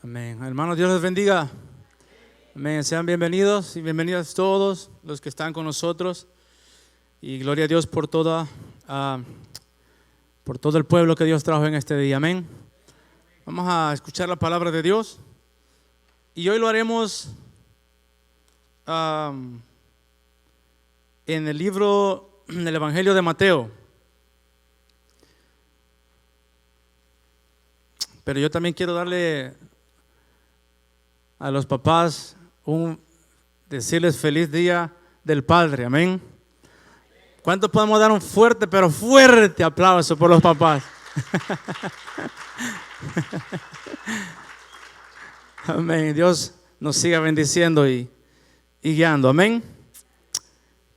Amén. Hermanos, Dios les bendiga. Amén. Sean bienvenidos y bienvenidas todos los que están con nosotros. Y gloria a Dios por todo el pueblo que Dios trajo en este día. Amén. Vamos a escuchar la palabra de Dios. Y hoy lo haremos en el libro del Evangelio de Mateo. Pero yo también quiero darle a los papás decirles feliz día del Padre, amén. ¿Cuántos podemos dar un fuerte, pero fuerte aplauso por los papás? Amén. Dios nos siga bendiciendo y guiando, amén,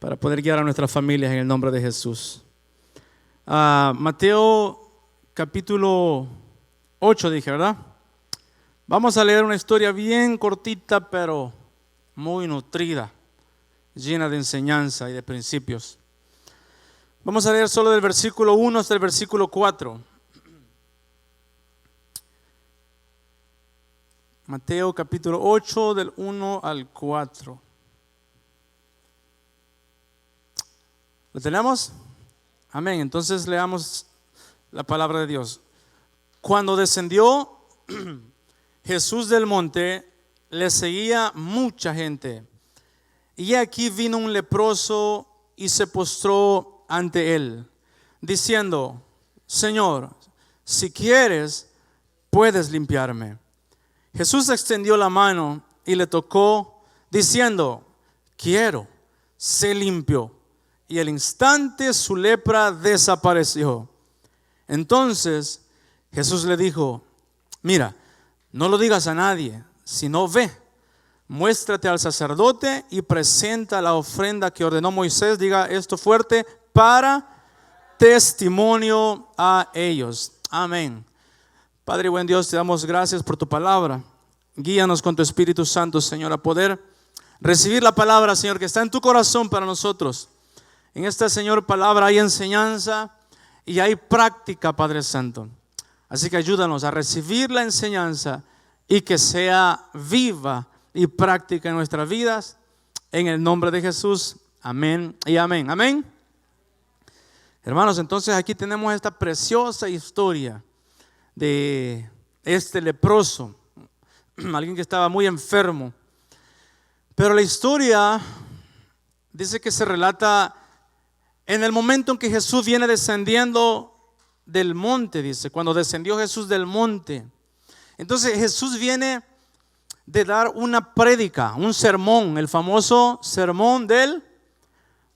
para poder guiar a nuestras familias en el nombre de Jesús. Mateo capítulo 8 dije, ¿verdad? Vamos a leer una historia bien cortita, pero muy nutrida, llena de enseñanza y de principios. Vamos a leer solo del versículo 1 hasta el versículo 4. Mateo capítulo 8 del 1 al 4. ¿Lo tenemos? Amén. Entonces leamos la palabra de Dios. Cuando descendió Jesús del monte, le seguía mucha gente. Y aquí vino un leproso y se postró ante él, diciendo: Señor, si quieres, puedes limpiarme. Jesús extendió la mano y le tocó, diciendo: quiero, sé limpio. Y al instante su lepra desapareció. Entonces Jesús le dijo: mira, no lo digas a nadie, sino ve, muéstrate al sacerdote y presenta la ofrenda que ordenó Moisés, diga esto fuerte, para testimonio a ellos. Amén. Padre buen Dios, te damos gracias por tu palabra. Guíanos con tu Espíritu Santo, Señor, a poder recibir la palabra, Señor, que está en tu corazón para nosotros. En esta, Señor, palabra hay enseñanza y hay práctica, Padre Santo. Así que ayúdanos a recibir la enseñanza y que sea viva y práctica en nuestras vidas. En el nombre de Jesús. Amén y amén. Amén. Hermanos, entonces aquí tenemos esta preciosa historia de este leproso, alguien que estaba muy enfermo. Pero la historia dice que se relata en el momento en que Jesús viene descendiendo del monte, dice, cuando descendió Jesús del monte. Entonces Jesús viene de dar una prédica, un sermón, el famoso sermón del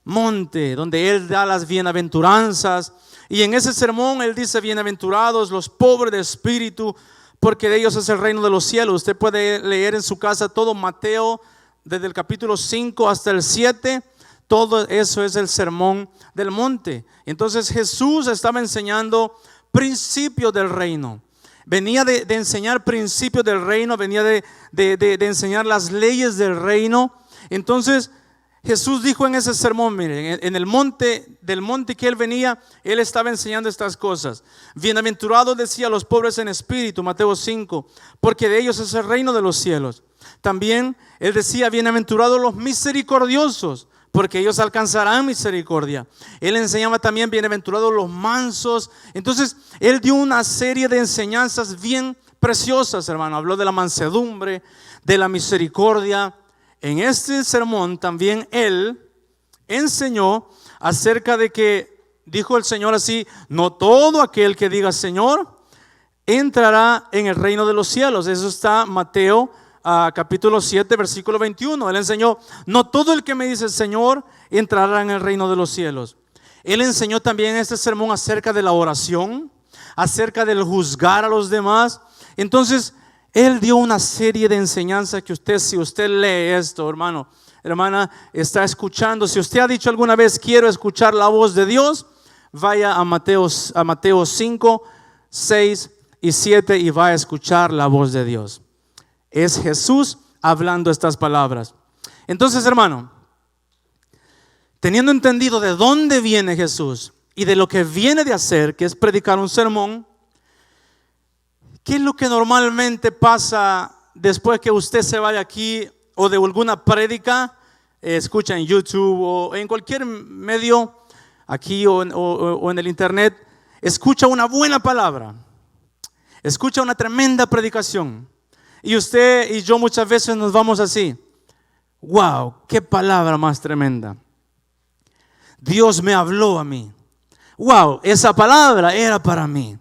monte, donde Él da las bienaventuranzas. Y en ese sermón Él dice: bienaventurados los pobres de espíritu, porque de ellos es el reino de los cielos. Usted puede leer en su casa todo Mateo, desde el capítulo 5 hasta el 7. Todo eso es el sermón del monte. Entonces Jesús estaba enseñando principios del reino. Venía de enseñar principios del reino, venía de enseñar las leyes del reino. Entonces Jesús dijo en ese sermón, miren, en el monte, del monte que Él venía, Él estaba enseñando estas cosas. Bienaventurados, decía, los pobres en espíritu, Mateo 5, porque de ellos es el reino de los cielos. También Él decía: bienaventurados los misericordiosos, porque ellos alcanzarán misericordia. Él enseñaba también: bienaventurados los mansos. Entonces Él dio una serie de enseñanzas bien preciosas, hermano. Habló de la mansedumbre, de la misericordia. En este sermón también Él enseñó acerca de que, dijo el Señor así: no todo aquel que diga Señor entrará en el reino de los cielos. Eso está Mateo capítulo 7 versículo 21. Él enseñó: no todo el que me dice Señor entrará en el reino de los cielos. Él enseñó también en este sermón acerca de la oración, acerca del juzgar a los demás. Entonces Él dio una serie de enseñanzas que usted, si usted lee esto, hermano, hermana, está escuchando. Si usted ha dicho alguna vez: quiero escuchar la voz de Dios, vaya a Mateo 5, 6 y 7 y va a escuchar la voz de Dios. Es Jesús hablando estas palabras. Entonces, hermano, teniendo entendido de dónde viene Jesús y de lo que viene de hacer, que es predicar un sermón, ¿Qué es lo que normalmente pasa después que usted se vaya aquí o de alguna prédica? Escucha en YouTube o en cualquier medio, aquí o en el internet, escucha una buena palabra, escucha una tremenda predicación. Y usted y yo muchas veces nos vamos así: wow, qué palabra más tremenda. Dios me habló a mí. Wow, esa palabra era para mí.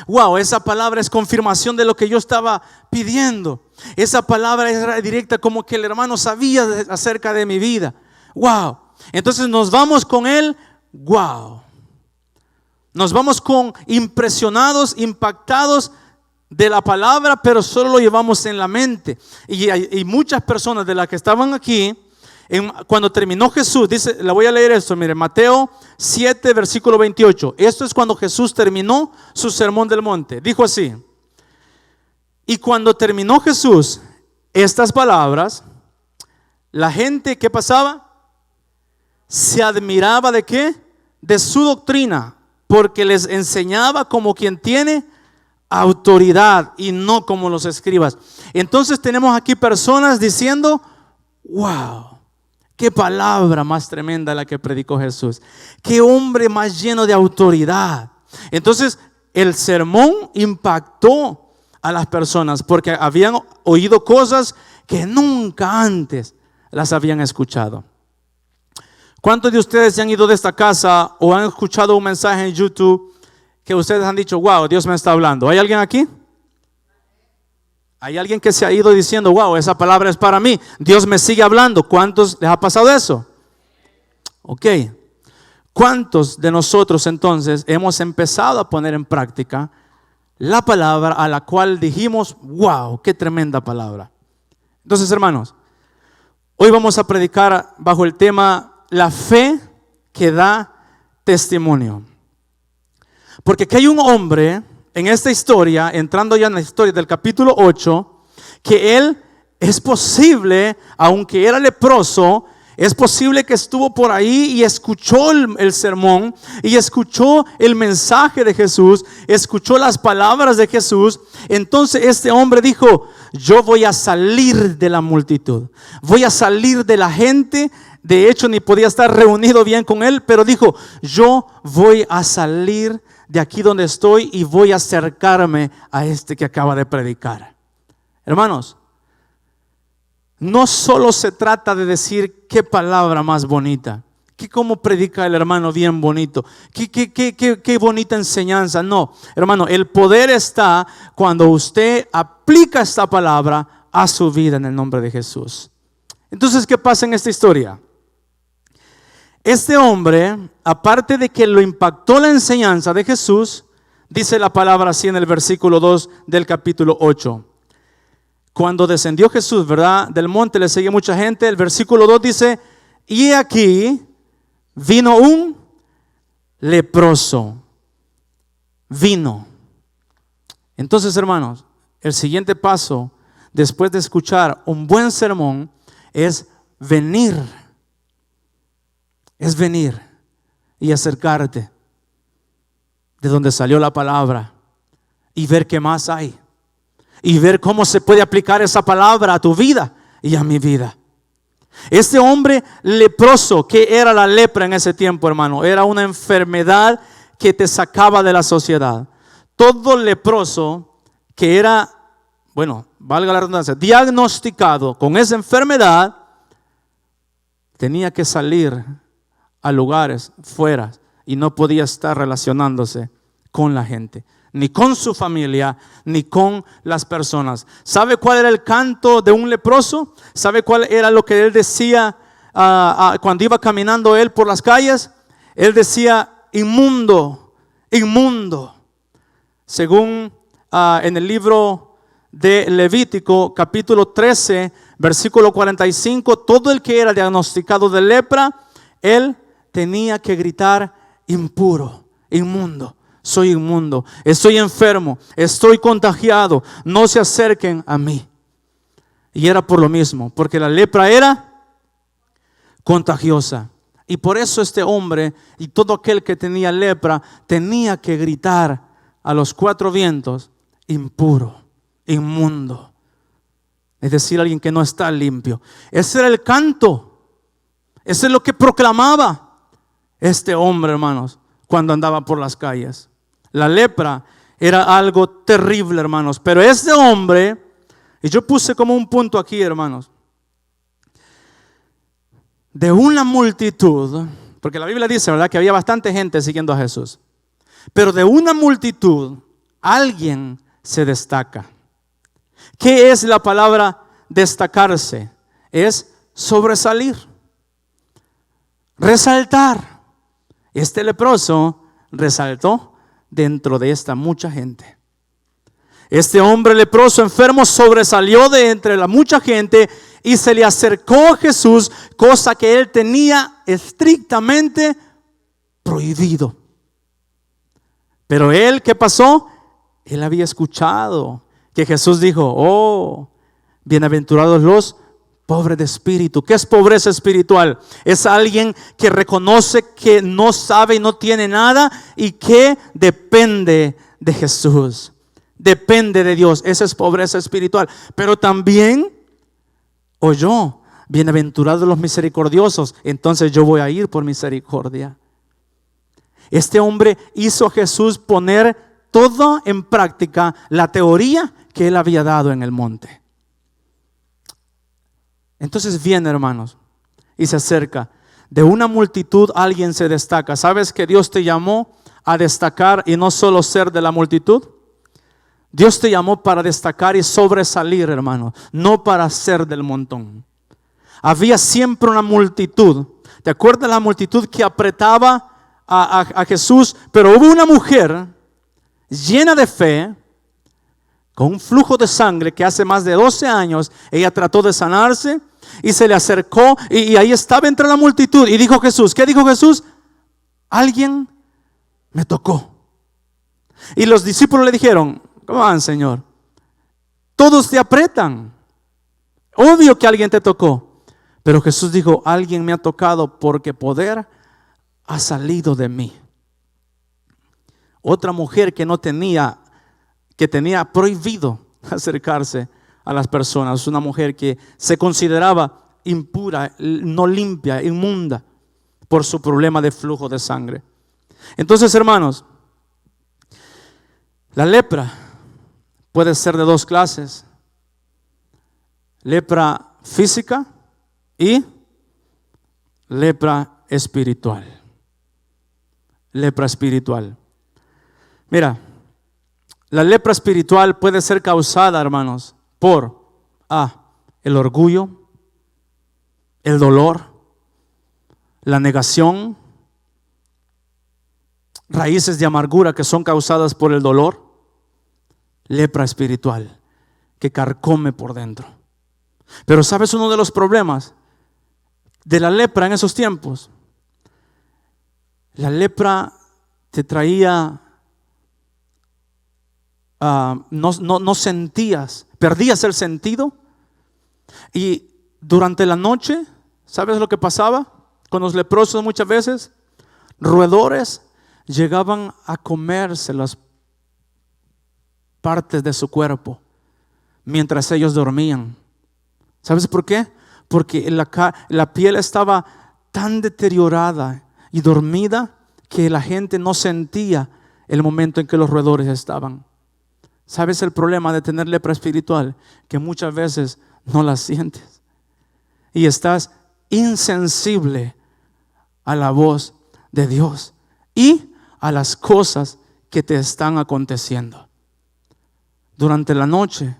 Wow, esa palabra es confirmación de lo que yo estaba pidiendo. Esa palabra era directa, como que el hermano sabía acerca de mi vida. Wow. Entonces nos vamos con él. Wow. Nos vamos con impresionados, impactados de la palabra, pero solo lo llevamos en la mente. Y muchas personas de las que estaban aquí, cuando terminó Jesús, dice, le voy a leer esto, mire, Mateo 7, versículo 28. Esto es cuando Jesús terminó su sermón del monte. Dijo así: y cuando terminó Jesús estas palabras, la gente, ¿qué pasaba? Se admiraba ¿de qué? De su doctrina, porque les enseñaba como quien tiene autoridad y no como los escribas. Entonces tenemos aquí personas diciendo: wow, qué palabra más tremenda la que predicó Jesús. Qué hombre más lleno de autoridad. Entonces el sermón impactó a las personas porque habían oído cosas que nunca antes las habían escuchado. ¿Cuántos de ustedes se han ido de esta casa o han escuchado un mensaje en YouTube que ustedes han dicho: wow, Dios me está hablando? ¿Hay alguien aquí? ¿Hay alguien que se ha ido diciendo: wow, esa palabra es para mí, Dios me sigue hablando? ¿Cuántos les ha pasado eso? Ok. ¿Cuántos de nosotros entonces hemos empezado a poner en práctica la palabra a la cual dijimos: wow, qué tremenda palabra? Entonces, hermanos, hoy vamos a predicar bajo el tema la fe que da testimonio. Porque aquí hay un hombre en esta historia, entrando ya en la historia del capítulo 8, que él es posible, aunque era leproso, es posible que estuvo por ahí y escuchó el sermón y escuchó el mensaje de Jesús, escuchó las palabras de Jesús. Entonces este hombre dijo: yo voy a salir de la multitud, voy a salir de la gente. De hecho, ni podía estar reunido bien con él, pero dijo: yo voy a salir de aquí donde estoy y voy a acercarme a este que acaba de predicar. Hermanos, no solo se trata de decir qué palabra más bonita, que cómo predica el hermano bien bonito, qué bonita enseñanza. No, hermano, el poder está cuando usted aplica esta palabra a su vida en el nombre de Jesús. Entonces, ¿qué pasa en esta historia? Este hombre, aparte de que lo impactó la enseñanza de Jesús, dice la palabra así en el versículo 2 del capítulo 8. Cuando descendió Jesús, ¿verdad?, del monte, le seguía mucha gente. El versículo 2 dice: y aquí vino un leproso. Vino. Entonces, hermanos, el siguiente paso, después de escuchar un buen sermón, es venir. Es venir y acercarte de donde salió la palabra y ver qué más hay. Y ver cómo se puede aplicar esa palabra a tu vida y a mi vida. Este hombre leproso, ¿qué era la lepra en ese tiempo, hermano? Era una enfermedad que te sacaba de la sociedad. Todo leproso que era, bueno, valga la redundancia, diagnosticado con esa enfermedad, tenía que salir a lugares fuera y no podía estar relacionándose con la gente, ni con su familia, ni con las personas. ¿Sabe cuál era el canto de un leproso? ¿Sabe cuál era lo que él decía cuando iba caminando él por las calles? Él decía: inmundo, inmundo. Según en el libro de Levítico, capítulo 13, versículo 45, todo el que era diagnosticado de lepra, él tenía que gritar: impuro, inmundo, soy inmundo, estoy enfermo, estoy contagiado, no se acerquen a mí. Y era por lo mismo, porque la lepra era contagiosa. Y por eso este hombre y todo aquel que tenía lepra tenía que gritar a los cuatro vientos impuro, inmundo. Es decir, alguien que no está limpio. Ese era el canto. Ese es lo que proclamaba este hombre, hermanos, cuando andaba por las calles. La lepra era algo terrible, hermanos. Pero este hombre, y yo puse como un punto aquí, hermanos, de una multitud, porque la Biblia dice, ¿verdad?, que había bastante gente siguiendo a Jesús. Pero de una multitud, alguien se destaca. ¿Qué es la palabra destacarse? Es sobresalir, resaltar. Este leproso resaltó dentro de esta mucha gente. Este hombre leproso enfermo sobresalió de entre la mucha gente y se le acercó a Jesús, cosa que él tenía estrictamente prohibido. Pero él, ¿qué pasó? Él había escuchado que Jesús dijo, oh, bienaventurados los pobres de espíritu. ¿Qué es pobreza espiritual? Es alguien que reconoce que no sabe y no tiene nada y que depende de Jesús, depende de Dios. Esa es pobreza espiritual. Pero también oyó, bienaventurados los misericordiosos, entonces yo voy a ir por misericordia. Este hombre hizo a Jesús poner todo en práctica la teoría que él había dado en el monte. Entonces viene, hermanos, y se acerca. De una multitud alguien se destaca. ¿Sabes que Dios te llamó a destacar y no solo ser de la multitud? Dios te llamó para destacar y sobresalir, hermano, no para ser del montón. Había siempre una multitud. ¿Te acuerdas la multitud que apretaba a Jesús? Pero hubo una mujer llena de fe, con un flujo de sangre que hace más de 12 años, ella trató de sanarse y se le acercó y ahí estaba entre la multitud y dijo Jesús, ¿qué dijo Jesús? Alguien me tocó. Y los discípulos le dijeron, ¿cómo van, Señor? Todos te apretan. Obvio que alguien te tocó. Pero Jesús dijo, alguien me ha tocado porque poder ha salido de mí. Otra mujer que tenía prohibido acercarse a las personas, una mujer que se consideraba impura, no limpia, inmunda por su problema de flujo de sangre. Entonces, hermanos, la lepra puede ser de dos clases: lepra física y lepra espiritual. Lepra espiritual. Mira, la lepra espiritual puede ser causada, hermanos, por el orgullo, el dolor, la negación, raíces de amargura que son causadas por el dolor. Lepra espiritual que carcome por dentro. Pero ¿sabes uno de los problemas de la lepra en esos tiempos? La lepra te traía, no sentías, perdías el sentido. Y durante la noche, ¿sabes lo que pasaba con los leprosos muchas veces? Roedores llegaban a comerse las partes de su cuerpo mientras ellos dormían. ¿Sabes por qué? Porque la piel estaba tan deteriorada y dormida que la gente no sentía el momento en que los roedores estaban. ¿Sabes el problema de tener lepra espiritual? Que muchas veces no la sientes y estás insensible a la voz de Dios y a las cosas que te están aconteciendo. Durante la noche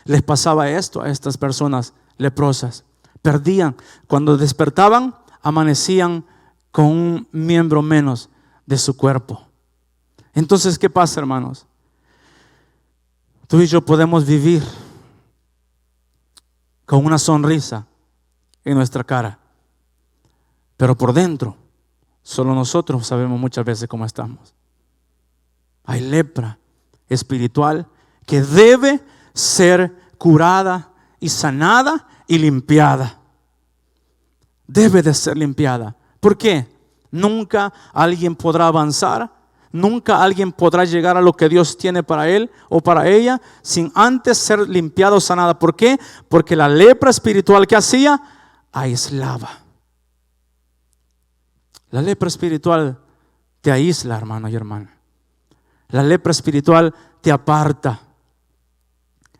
les pasaba esto a estas personas leprosas. Perdían, cuando despertaban, amanecían con un miembro menos de su cuerpo. Entonces, ¿qué pasa, hermanos? Tú y yo podemos vivir con una sonrisa en nuestra cara, pero por dentro solo nosotros sabemos muchas veces cómo estamos. Hay lepra espiritual que debe ser curada y sanada y limpiada. Debe de ser limpiada. ¿Por qué? Nunca alguien podrá avanzar Nunca alguien podrá llegar a lo que Dios tiene para él o para ella sin antes ser limpiado o sanada. ¿Por qué? Porque la lepra espiritual que hacía, aislaba. La lepra espiritual te aísla, hermano y hermana. La lepra espiritual te aparta.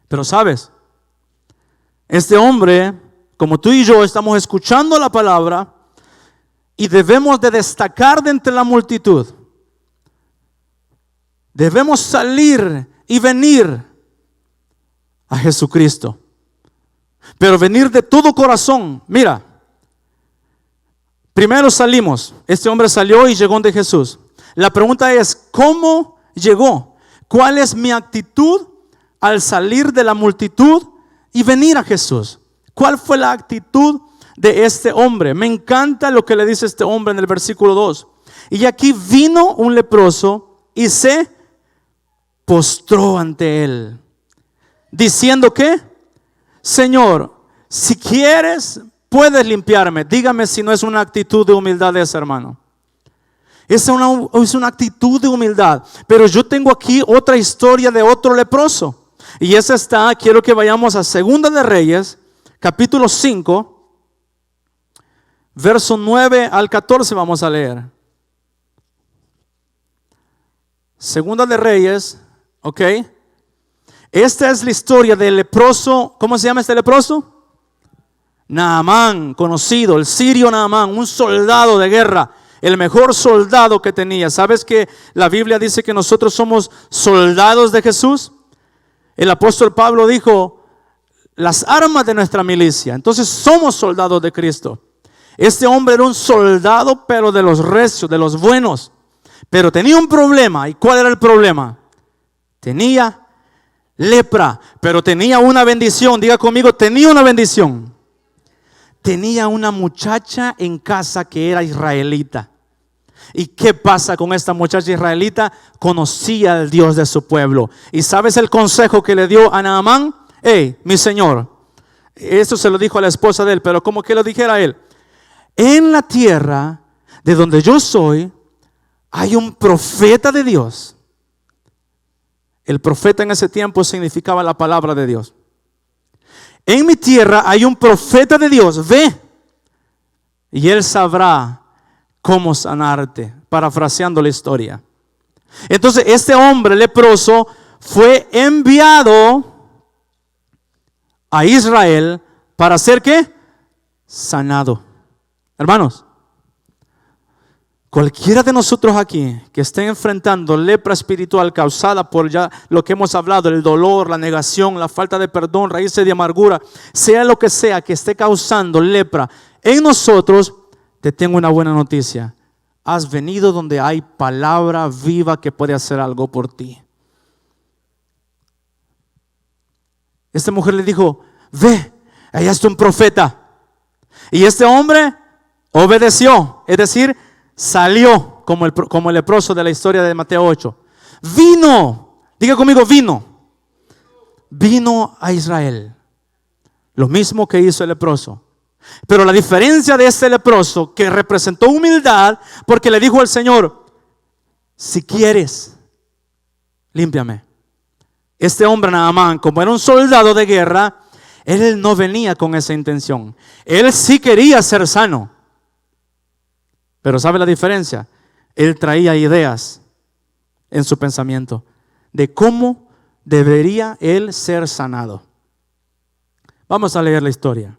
Pero sabes, este hombre, como tú y yo estamos escuchando la palabra y debemos de destacar de entre la multitud. Debemos salir y venir a Jesucristo, pero venir de todo corazón. Mira, primero salimos, este hombre salió y llegó de Jesús. La pregunta es, ¿cómo llegó? ¿Cuál es mi actitud al salir de la multitud y venir a Jesús? ¿Cuál fue la actitud de este hombre? Me encanta lo que le dice este hombre en el versículo 2. Y aquí vino un leproso y se postró ante él, diciendo que, Señor, si quieres, puedes limpiarme. Dígame si no es una actitud de humildad esa, hermano. Es una actitud de humildad. Pero yo tengo aquí otra historia de otro leproso. Y esa está, quiero que vayamos a Segunda de Reyes, capítulo 5, verso 9 al 14 vamos a leer. Segunda de Reyes, ok. Esta es la historia del leproso. ¿Cómo se llama este leproso? Naamán, conocido, el sirio Naamán, un soldado de guerra, el mejor soldado que tenía. ¿Sabes que la Biblia dice que nosotros somos soldados de Jesús? El apóstol Pablo dijo, las armas de nuestra milicia. Entonces somos soldados de Cristo. Este hombre era un soldado, pero de los recios, de los buenos. Pero tenía un problema. ¿Y cuál era el problema? Tenía lepra, pero tenía una bendición. Diga conmigo, tenía una bendición. Tenía una muchacha en casa que era israelita. ¿Y qué pasa con esta muchacha israelita? Conocía al Dios de su pueblo. ¿Y sabes el consejo que le dio a Naamán? Hey, mi señor, esto se lo dijo a la esposa de él, pero como que lo dijera a él. En la tierra de donde yo soy, hay un profeta de Dios. El profeta en ese tiempo significaba la palabra de Dios. En mi tierra hay un profeta de Dios, ve, y él sabrá cómo sanarte, parafraseando la historia. Entonces este hombre leproso fue enviado a Israel para ser ¿qué? Sanado. Hermanos, cualquiera de nosotros aquí que esté enfrentando lepra espiritual causada por ya lo que hemos hablado, el dolor, la negación, la falta de perdón, raíces de amargura, sea lo que sea que esté causando lepra en nosotros, te tengo una buena noticia. Has venido donde hay palabra viva que puede hacer algo por ti. Esta mujer le dijo, ve, allá está un profeta. Y este hombre obedeció, es decir, salió como el leproso de la historia de Mateo 8. Vino, diga conmigo, vino a Israel. Lo mismo que hizo el leproso. Pero la diferencia de este leproso, que representó humildad, porque le dijo al Señor, si quieres, límpiame. Este hombre Naamán, como era un soldado de guerra, él no venía con esa intención. Él sí quería ser sano. Pero ¿sabe la diferencia? Él traía ideas en su pensamiento de cómo debería él ser sanado. Vamos a leer la historia.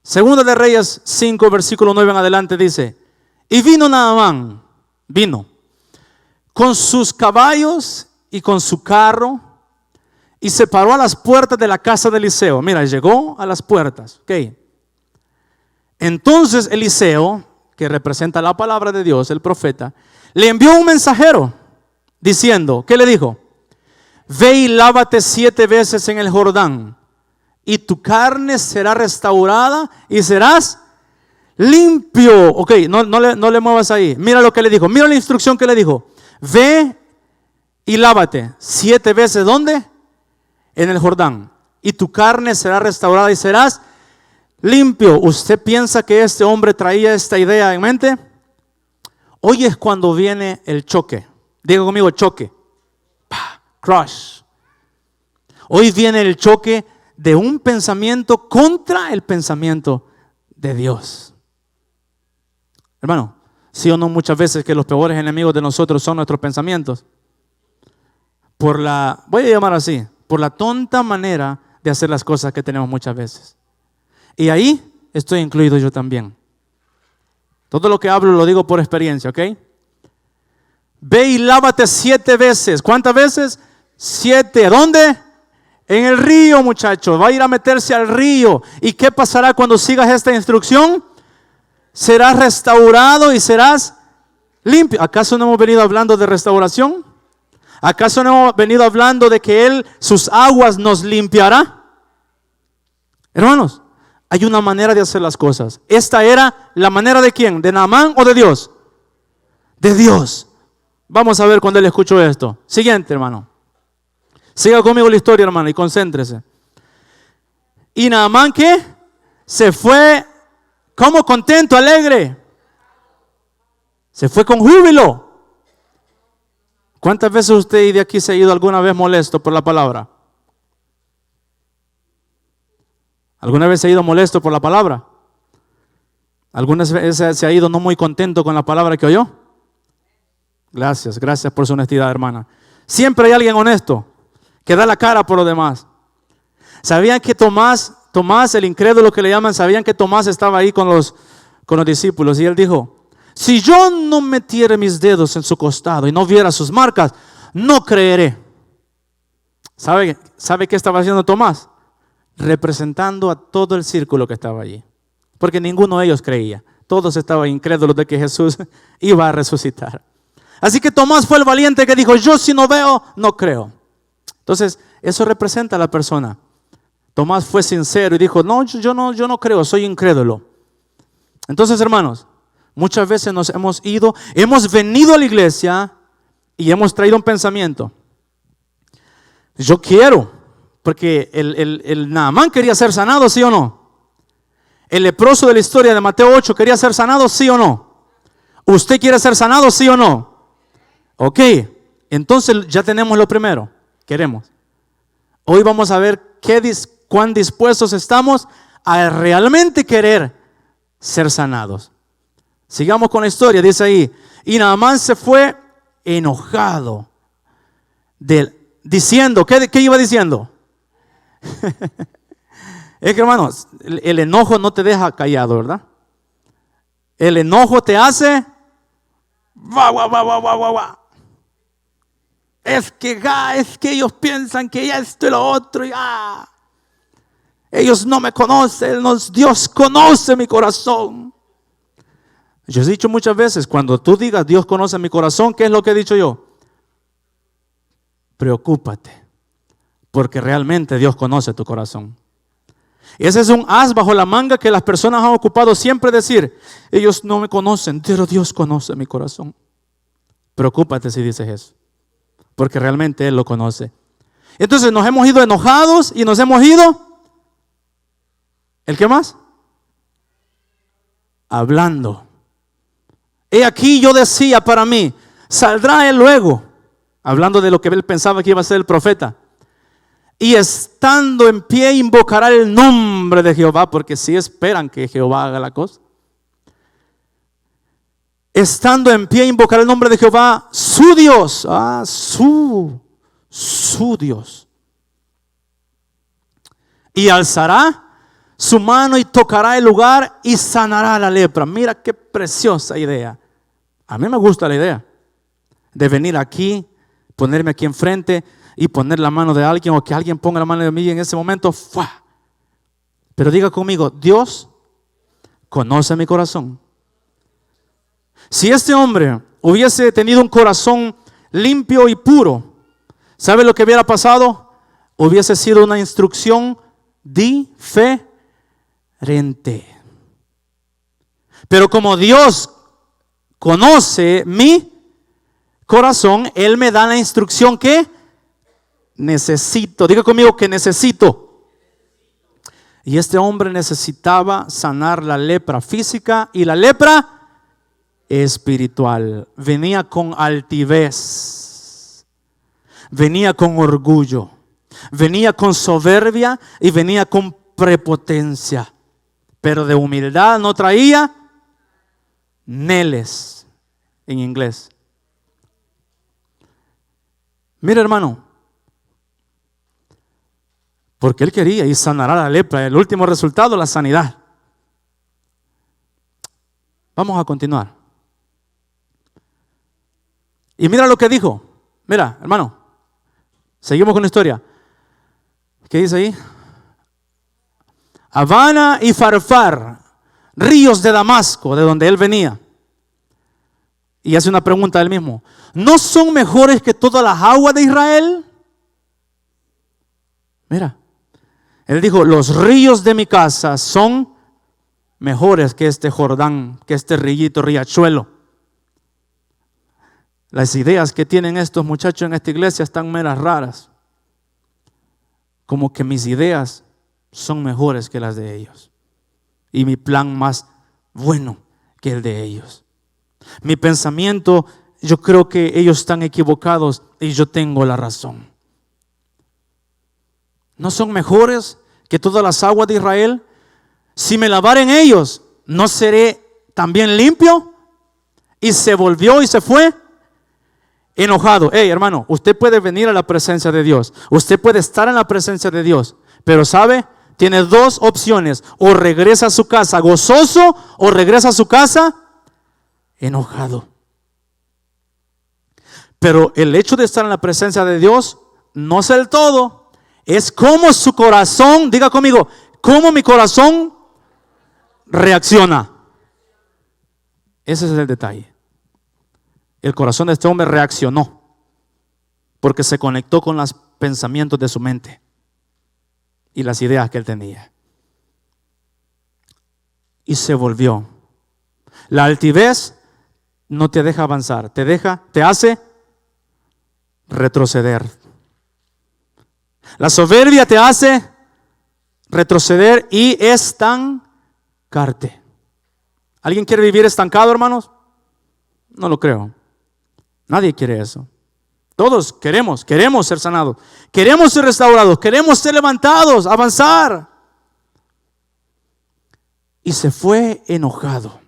Segunda de Reyes 5, versículo 9 en adelante dice, y vino Naamán, vino con sus caballos y con su carro y se paró a las puertas de la casa de Eliseo. Mira, llegó a las puertas. Okay. Entonces Eliseo, que representa la palabra de Dios, el profeta, le envió un mensajero diciendo, ¿qué le dijo? Ve y lávate 7 veces en el Jordán y tu carne será restaurada y serás limpio. Ok, no le muevas ahí. Mira lo que le dijo, mira la instrucción que le dijo. Ve y lávate 7 veces, ¿dónde? En el Jordán. Y tu carne será restaurada y serás limpio. ¿Usted piensa que este hombre traía esta idea en mente? Hoy es cuando viene el choque. Diga conmigo, choque. ¡Pah! Crush. Hoy viene el choque de un pensamiento contra el pensamiento de Dios. Hermano, sí o no, muchas veces que los peores enemigos de nosotros son nuestros pensamientos. Voy a llamar así, por la tonta manera de hacer las cosas que tenemos muchas veces. Y ahí estoy incluido yo también. Todo lo que hablo lo digo por experiencia, ¿ok? Ve y lávate 7 veces. ¿Cuántas veces? 7. ¿Dónde? En el río, muchacho. Va a ir a meterse al río. ¿Y qué pasará cuando sigas esta instrucción? Serás restaurado y serás limpio. ¿Acaso no hemos venido hablando de restauración? ¿Acaso no hemos venido hablando de que Él, sus aguas nos limpiará? Hermanos, hay una manera de hacer las cosas. ¿Esta era la manera de quién? ¿De Naamán o de Dios? De Dios. Vamos a ver cuando él escuchó esto. Siguiente, hermano. Siga conmigo la historia, hermano, y concéntrese. ¿Y Naamán qué? Se fue, ¿cómo? Contento, alegre. Se fue con júbilo. ¿Cuántas veces usted de aquí se ha ido alguna vez molesto por la palabra? ¿Alguna vez se ha ido molesto por la palabra? ¿Algunas veces se ha ido no muy contento con la palabra que oyó? Gracias por su honestidad, hermana. Siempre hay alguien honesto que da la cara por los demás. ¿Sabían que Tomás, el incrédulo que le llaman, sabían que Tomás estaba ahí con los discípulos? Y él dijo, si yo no metiera mis dedos en su costado y no viera sus marcas, no creeré. ¿Sabe qué estaba haciendo Tomás? Representando a todo el círculo que estaba allí. Porque ninguno de ellos creía. Todos estaban incrédulos de que Jesús iba a resucitar. Así que Tomás fue el valiente que dijo, yo si no veo, no creo. Entonces, eso representa a la persona. Tomás fue sincero y dijo, no, yo no creo, soy incrédulo. Entonces, hermanos, muchas veces hemos venido a la iglesia y hemos traído un pensamiento. Yo quiero, porque el Naamán quería ser sanado, ¿sí o no? El leproso de la historia de Mateo 8 quería ser sanado, ¿sí o no? ¿Usted quiere ser sanado, sí o no? Ok, entonces ya tenemos lo primero, queremos. Hoy vamos a ver cuán dispuestos estamos a realmente querer ser sanados. Sigamos con la historia, dice ahí, y Naamán se fue enojado, diciendo, ¿qué iba diciendo? Es que, hermanos, el enojo no te deja callado, ¿verdad? El enojo te hace Es que ellos piensan que ya esto y lo otro, ellos no me conocen, Dios conoce mi corazón. Yo he dicho muchas veces, cuando tú digas Dios conoce mi corazón, ¿qué es lo que he dicho yo? Preocúpate, porque realmente Dios conoce tu corazón. Ese es un as bajo la manga que las personas han ocupado siempre decir, ellos no me conocen, pero Dios conoce mi corazón. Preocúpate si dices eso, porque realmente Él lo conoce. Entonces nos hemos ido enojados y nos hemos ido, ¿el qué más? Hablando. He aquí yo decía para mí, saldrá Él luego, hablando de lo que él pensaba que iba a ser el profeta. Y estando en pie invocará el nombre de Jehová, porque sí esperan que Jehová haga la cosa. Estando en pie invocará el nombre de Jehová, su Dios, su Dios. Y alzará su mano y tocará el lugar y sanará la lepra. Mira qué preciosa idea. A mí me gusta la idea de venir aquí, ponerme aquí enfrente y poner la mano de alguien, o que alguien ponga la mano de mí en ese momento. ¡Fua! Pero diga conmigo, Dios conoce mi corazón. Si este hombre hubiese tenido un corazón limpio y puro, ¿sabe lo que hubiera pasado? Hubiese sido una instrucción diferente. Pero como Dios conoce mi corazón, Él me da la instrucción que necesito. Diga conmigo que necesito. Y este hombre necesitaba sanar la lepra física y la lepra espiritual. Venía con altivez, venía con orgullo, venía con soberbia y venía con prepotencia. Pero de humildad no traía neles en inglés. Mira, hermano, porque él quería y sanará la lepra. El último resultado, la sanidad. Vamos a continuar. Y mira lo que dijo. Mira, hermano, seguimos con la historia. ¿Qué dice ahí? Habana y Farfar, ríos de Damasco, de donde él venía. Y hace una pregunta a él mismo: ¿no son mejores que todas las aguas de Israel? Mira, él dijo: los ríos de mi casa son mejores que este Jordán, que este rillito, riachuelo. Las ideas que tienen estos muchachos en esta iglesia están meras raras. Como que mis ideas son mejores que las de ellos. Y mi plan más bueno que el de ellos. Mi pensamiento, yo creo que ellos están equivocados y yo tengo la razón. ¿No son mejores que todas las aguas de Israel? Si me lavaren ellos, ¿no seré también limpio? Y se volvió y se fue enojado. Hey, hermano, usted puede venir a la presencia de Dios. Usted puede estar en la presencia de Dios. Pero ¿sabe? Tiene dos opciones: o regresa a su casa gozoso, o regresa a su casa enojado. Pero el hecho de estar en la presencia de Dios no es el todo. Es como su corazón, diga conmigo, cómo mi corazón reacciona. Ese es el detalle. El corazón de este hombre reaccionó porque se conectó con los pensamientos de su mente y las ideas que él tenía. Y se volvió. La altivez no te deja avanzar, te hace retroceder. La soberbia te hace retroceder y estancarte. ¿Alguien quiere vivir estancado, hermanos? No lo creo. Nadie quiere eso. Todos queremos ser sanados, queremos ser restaurados, queremos ser levantados, avanzar. Y se fue enojado.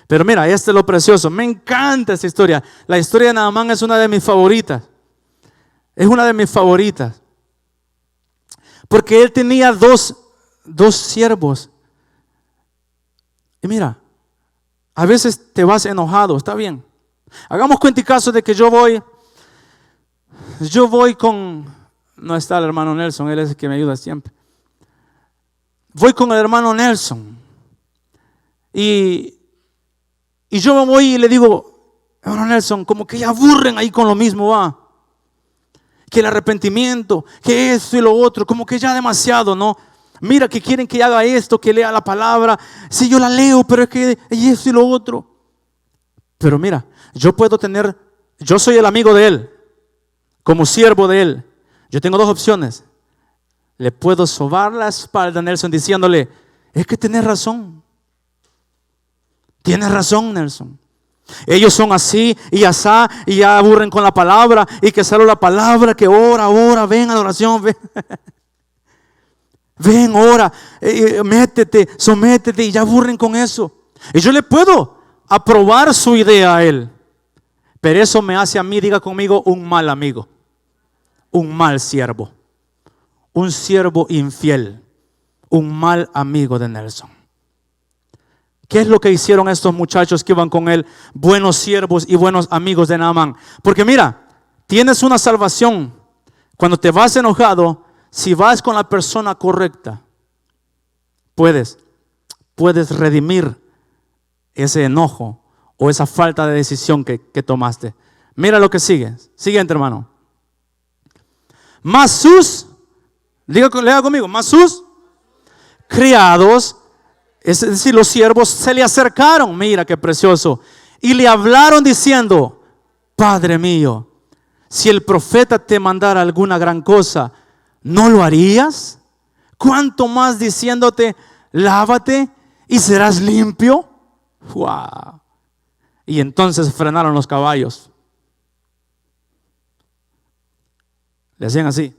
Pero mira, este es lo precioso. Me encanta esta historia. La historia de Naamán es una de mis favoritas. Es una de mis favoritas. Porque él tenía dos siervos. Y mira, a veces te vas enojado, está bien. Hagamos cuenta y caso de que yo voy con, no está el hermano Nelson, él es el que me ayuda siempre. Voy con el hermano Nelson. Y yo me voy y le digo: hermano Nelson, como que ya aburren ahí con lo mismo, va. Que el arrepentimiento, que esto y lo otro, como que ya demasiado, ¿no? Mira que quieren que haga esto, que lea la palabra. Sí, yo la leo, pero es que y esto y lo otro. Pero mira, yo soy el amigo de él, como siervo de él. Yo tengo dos opciones. Le puedo sobar la espalda a Nelson diciéndole: es que tienes razón. Tienes razón, Nelson. Ellos son así y asá y ya aburren con la palabra y que solo la palabra, que ora, ven adoración, ven. Ven, ora, métete, sométete y ya aburren con eso. Y yo le puedo aprobar su idea a él. Pero eso me hace a mí, diga conmigo, un mal amigo, un mal siervo, un siervo infiel, un mal amigo de Nelson. ¿Qué es lo que hicieron estos muchachos que iban con él? Buenos siervos y buenos amigos de Naamán. Porque mira, tienes una salvación. Cuando te vas enojado, si vas con la persona correcta, puedes redimir ese enojo o esa falta de decisión que tomaste. Mira lo que sigue. Siguiente, hermano. Mas sus, lea conmigo, mas sus criados, es decir, los siervos, se le acercaron, mira qué precioso, y le hablaron diciendo: Padre mío, si el profeta te mandara alguna gran cosa, ¿no lo harías? ¿Cuánto más diciéndote: lávate y serás limpio? ¡Wow! Y entonces frenaron los caballos. Le hacían así.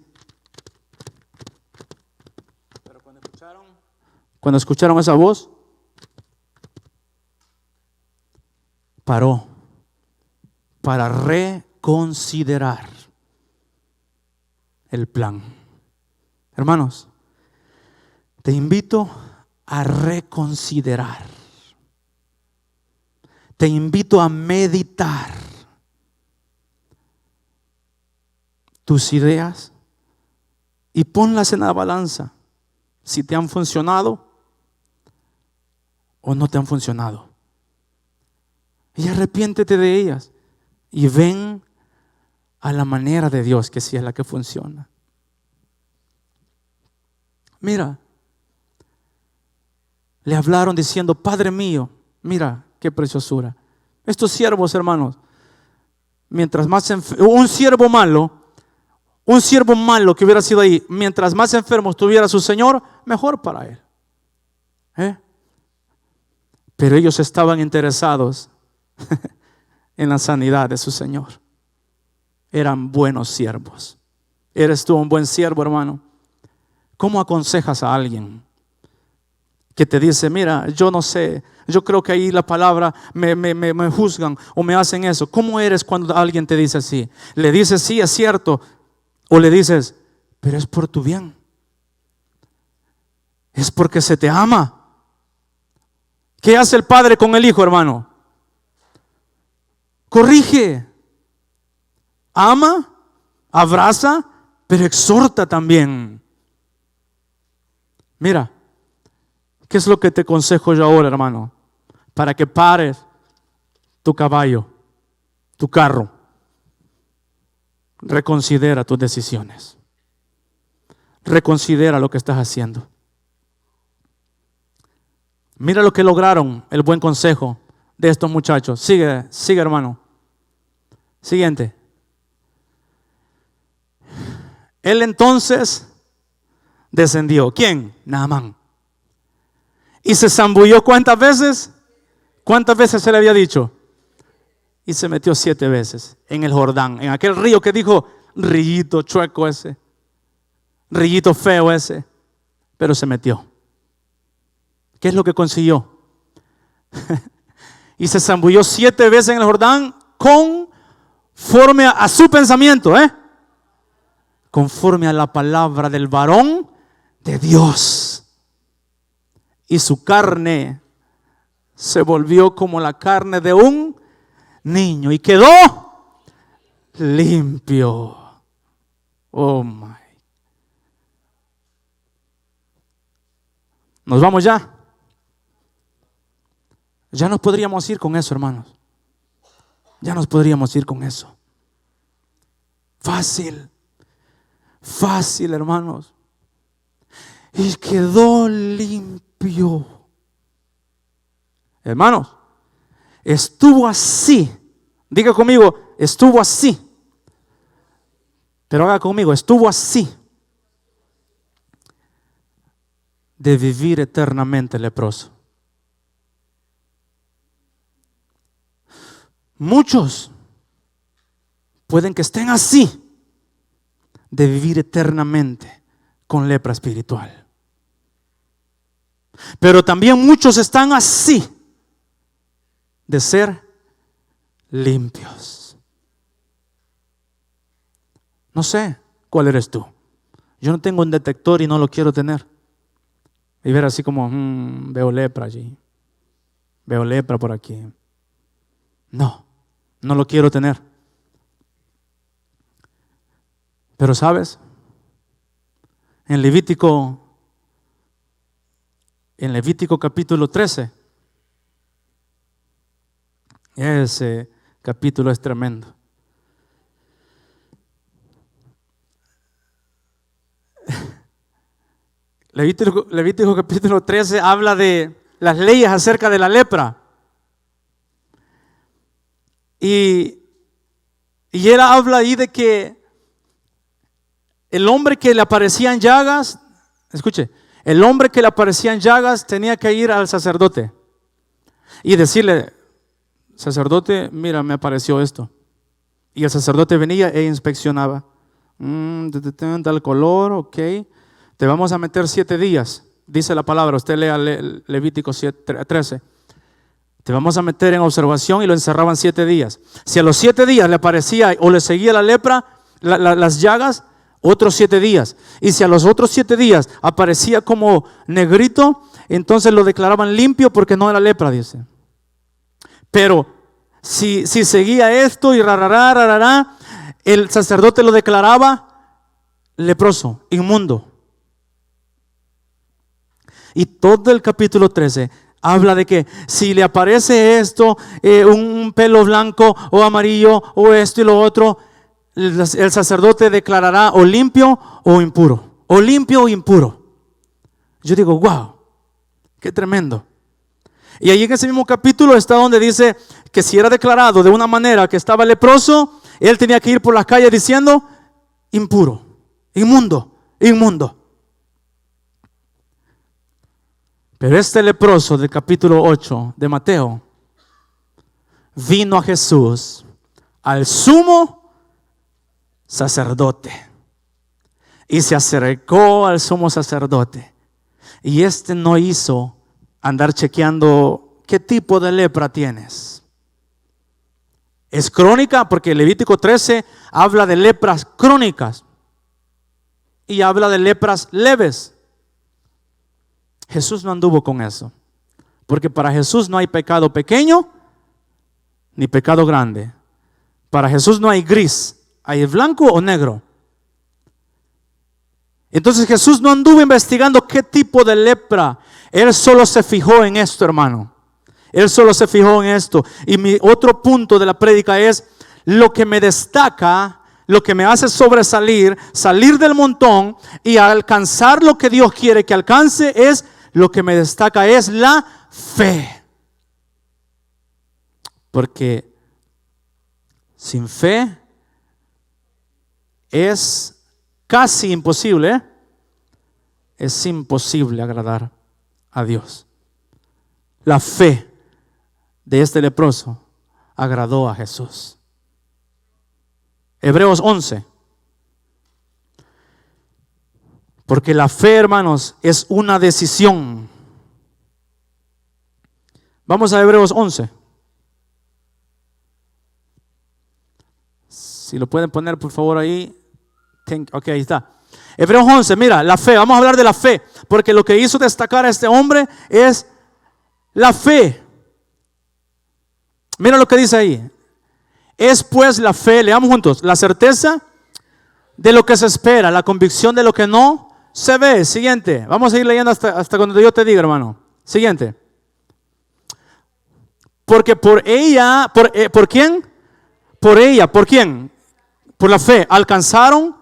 Pero cuando escucharon esa voz, paró para reconsiderar el plan. Hermanos, te invito a reconsiderar. Te invito a meditar tus ideas y ponlas en la balanza. Si te han funcionado o no te han funcionado. Y arrepiéntete de ellas y ven a la manera de Dios, que sí es la que funciona. Mira, le hablaron diciendo: Padre mío. Mira qué preciosura. Estos siervos, hermanos, mientras más un siervo malo que hubiera sido ahí, mientras más enfermo estuviera su señor, mejor para él. Pero ellos estaban interesados en la sanidad de su señor. Eran buenos siervos. ¿Eres tú un buen siervo, hermano? ¿Cómo aconsejas a alguien que te dice: mira, yo no sé, yo creo que ahí la palabra me juzgan o me hacen eso? ¿Cómo eres cuando alguien te dice así? ¿Le dices sí, es cierto? ¿O le dices: pero es por tu bien? Es porque se te ama. ¿Qué hace el padre con el hijo, hermano? Corrige, ama, abraza, pero exhorta también. Mira, ¿qué es lo que te aconsejo yo ahora, hermano? Para que pares tu caballo, tu carro. Reconsidera tus decisiones. Reconsidera lo que estás haciendo. Mira lo que lograron, el buen consejo de estos muchachos. Sigue, hermano. Siguiente. Él entonces descendió. ¿Quién? Naamán. Y se zambulló ¿cuántas veces? ¿Cuántas veces se le había dicho? Y se metió 7 veces en el Jordán, en aquel río que dijo: rillito chueco ese, rillito feo ese. Pero se metió. ¿Qué es lo que consiguió? Y se zambulló 7 veces en el Jordán conforme a su pensamiento, conforme a la palabra del varón de Dios. Y su carne se volvió como la carne de un niño y quedó limpio. Oh my. Nos vamos ya. Ya nos podríamos ir con eso, hermanos. Ya nos podríamos ir con eso. Fácil, hermanos. Y quedó limpio. Hermanos, estuvo así. Diga conmigo: estuvo así. Pero haga conmigo: estuvo así de vivir eternamente leproso. Muchos pueden que estén así de vivir eternamente con lepra espiritual. Pero también muchos están así de ser limpios. No sé cuál eres tú. Yo no tengo un detector y no lo quiero tener. Y ver así como, veo lepra allí, veo lepra por aquí. No lo quiero tener. Pero ¿sabes? En Levítico capítulo 13, ese capítulo es tremendo. Levítico capítulo 13 habla de las leyes acerca de la lepra. Y él habla ahí de que el hombre que le aparecían llagas, escuche, el hombre que le aparecían llagas tenía que ir al sacerdote y decirle: sacerdote, mira, me apareció esto. Y el sacerdote venía e inspeccionaba. Tal color, ok. Te vamos a meter 7 días. Dice la palabra, usted lea Levítico 13. Te vamos a meter en observación y lo encerraban 7 días. Si a los 7 días le aparecía o le seguía la lepra, las llagas, otros 7 días. Y si a los otros 7 días aparecía como negrito, entonces lo declaraban limpio porque no era lepra, dice. Pero si seguía esto y rarará, el sacerdote lo declaraba leproso, inmundo. Y todo el capítulo 13 habla de que si le aparece esto, un pelo blanco o amarillo o esto y lo otro, el sacerdote declarará o limpio o impuro, o limpio o impuro. Yo digo, wow, qué tremendo. Y ahí en ese mismo capítulo está donde dice que si era declarado de una manera que estaba leproso, él tenía que ir por las calles diciendo impuro, inmundo, inmundo. Pero este leproso del capítulo 8 de Mateo vino a Jesús, al sumo sacerdote, y se acercó al sumo sacerdote. Y este no hizo andar chequeando qué tipo de lepra tienes. Es crónica porque Levítico 13 habla de lepras crónicas y habla de lepras leves. Jesús no anduvo con eso, porque para Jesús no hay pecado pequeño ni pecado grande. Para Jesús no hay gris, hay blanco o negro. Entonces Jesús no anduvo investigando qué tipo de lepra. Él solo se fijó en esto, hermano. Él solo se fijó en esto. Y mi otro punto de la prédica es lo que me destaca, lo que me hace sobresalir, salir del montón y alcanzar lo que Dios quiere que alcance, es lo que me destaca es la fe. Porque sin fe es casi imposible, es imposible agradar a Dios. La fe de este leproso agradó a Jesús. Hebreos 11. Porque la fe, hermanos, es una decisión. Vamos a Hebreos 11. Si lo pueden poner por favor ahí. Ok, ahí está. Hebreos 11, mira, la fe. Vamos a hablar de la fe. Porque lo que hizo destacar a este hombre es la fe. Mira lo que dice ahí. Es pues la fe, leamos juntos, la certeza de lo que se espera, la convicción de lo que no se ve. Siguiente. Vamos a ir leyendo hasta cuando yo te diga, hermano. Siguiente. Porque por ella, ¿por quién? Por ella, ¿por quién? Por la fe. Alcanzaron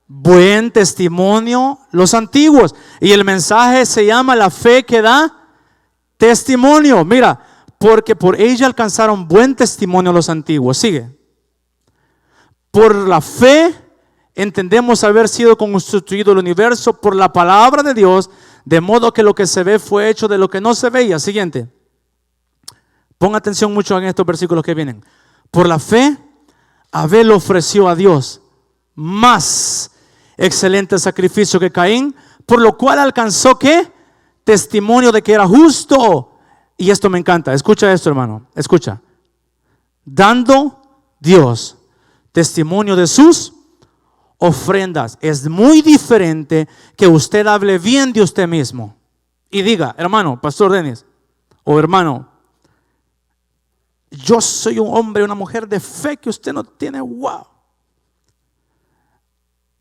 buen testimonio los antiguos. Y el mensaje se llama la fe que da testimonio. Mira, porque por ella alcanzaron buen testimonio los antiguos. Sigue. Por la fe entendemos haber sido constituido el universo por la palabra de Dios, de modo que lo que se ve fue hecho de lo que no se veía. Siguiente. Pon atención mucho en estos versículos que vienen. Por la fe, Abel ofreció a Dios más excelente sacrificio que Caín, por lo cual alcanzó ¿qué? Testimonio de que era justo. Y esto me encanta. Escucha esto, hermano. Escucha. Dando Dios testimonio de sus ofrendas. Es muy diferente que usted hable bien de usted mismo y diga, hermano, Pastor Denis, o hermano, yo soy un hombre, una mujer de fe que usted no tiene. Wow.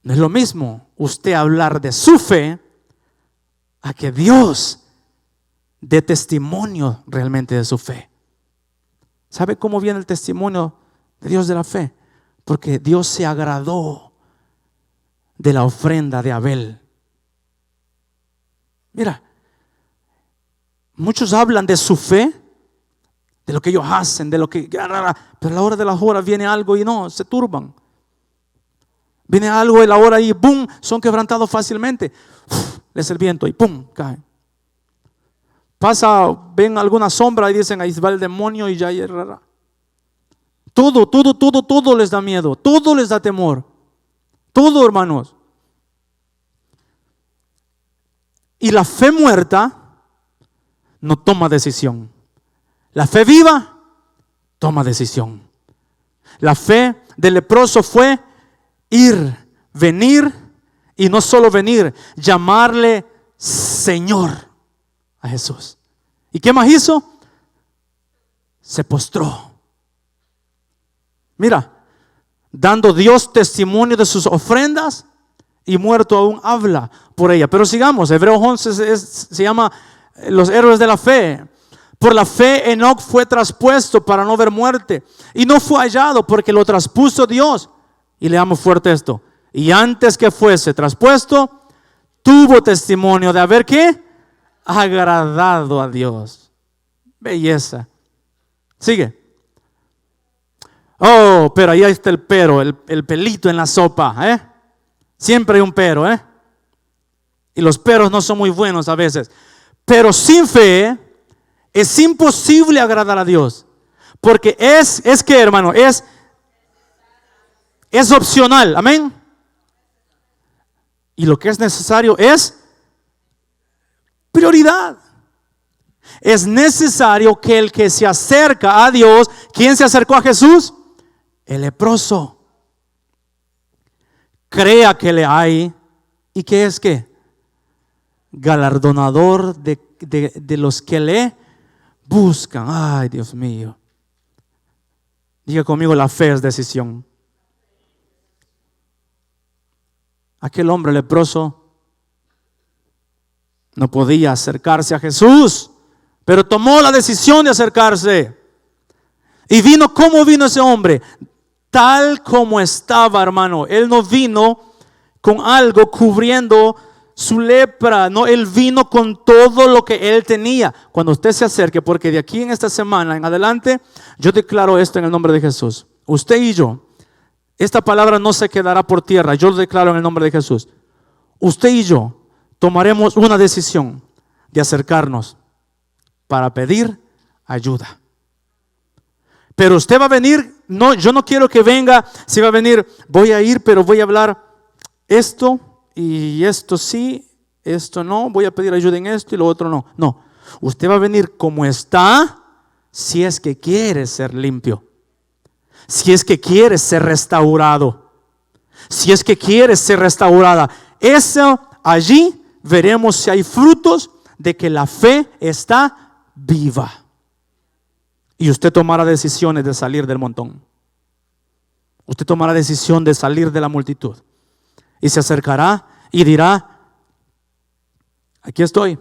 No es lo mismo usted hablar de su fe a que Dios dé testimonio realmente de su fe. ¿Sabe cómo viene el testimonio de Dios de la fe? Porque Dios se agradó de la ofrenda de Abel. Mira, muchos hablan de su fe, de lo que ellos hacen, de lo que, pero a la hora de las horas viene algo y no, se turban. Viene algo y la hora y boom, son quebrantados fácilmente. Les el viento y pum, caen. Pasa, ven alguna sombra y dicen, ahí va el demonio y ya Todo les da miedo, todo les da temor. Todo, hermanos. Y la fe muerta no toma decisión. La fe viva toma decisión. La fe del leproso fue ir, venir, y no solo venir, llamarle Señor a Jesús. ¿Y qué más hizo? Se postró. Mira, dando Dios testimonio de sus ofrendas, y muerto aún habla por ella. Pero sigamos, Hebreos 11 se llama los héroes de la fe. Por la fe Enoc fue traspuesto para no ver muerte, y no fue hallado porque lo traspuso Dios. Y leamos fuerte esto: y antes que fuese traspuesto, tuvo testimonio de haber ¿qué? Agradado a Dios. Belleza. Sigue. Oh, pero ahí está el pero, el pelito en la sopa, Siempre hay un pero, Y los peros no son muy buenos a veces. Pero sin fe es imposible agradar a Dios. Porque es que, hermano, es opcional, amén. Y lo que es necesario es prioridad. Es necesario que el que se acerca a Dios, ¿quién se acercó a Jesús? El leproso. Crea que le hay. ¿Y qué es qué? Galardonador de los que le buscan. Ay, Dios mío. Diga conmigo, la fe es decisión. Aquel hombre leproso no podía acercarse a Jesús, pero tomó la decisión de acercarse. Y vino, ¿cómo vino ese hombre? Tal como estaba, hermano. Él no vino con algo cubriendo su lepra, no, él vino con todo lo que él tenía. Cuando usted se acerque, porque de aquí en esta semana en adelante, yo declaro esto en el nombre de Jesús. Usted y yo, esta palabra no se quedará por tierra. Yo lo declaro en el nombre de Jesús. Usted y yo tomaremos una decisión de acercarnos para pedir ayuda. Pero usted va a venir, no, yo no quiero que venga, si va a venir, voy a ir, pero voy a hablar esto y esto sí, esto no, voy a pedir ayuda en esto y lo otro no. No, usted va a venir como está, si es que quiere ser limpio, si es que quiere ser restaurado, si es que quiere ser restaurada. Eso allí veremos si hay frutos de que la fe está viva. Y usted tomará decisiones de salir del montón. Usted tomará decisión de salir de la multitud. Y se acercará y dirá: aquí estoy.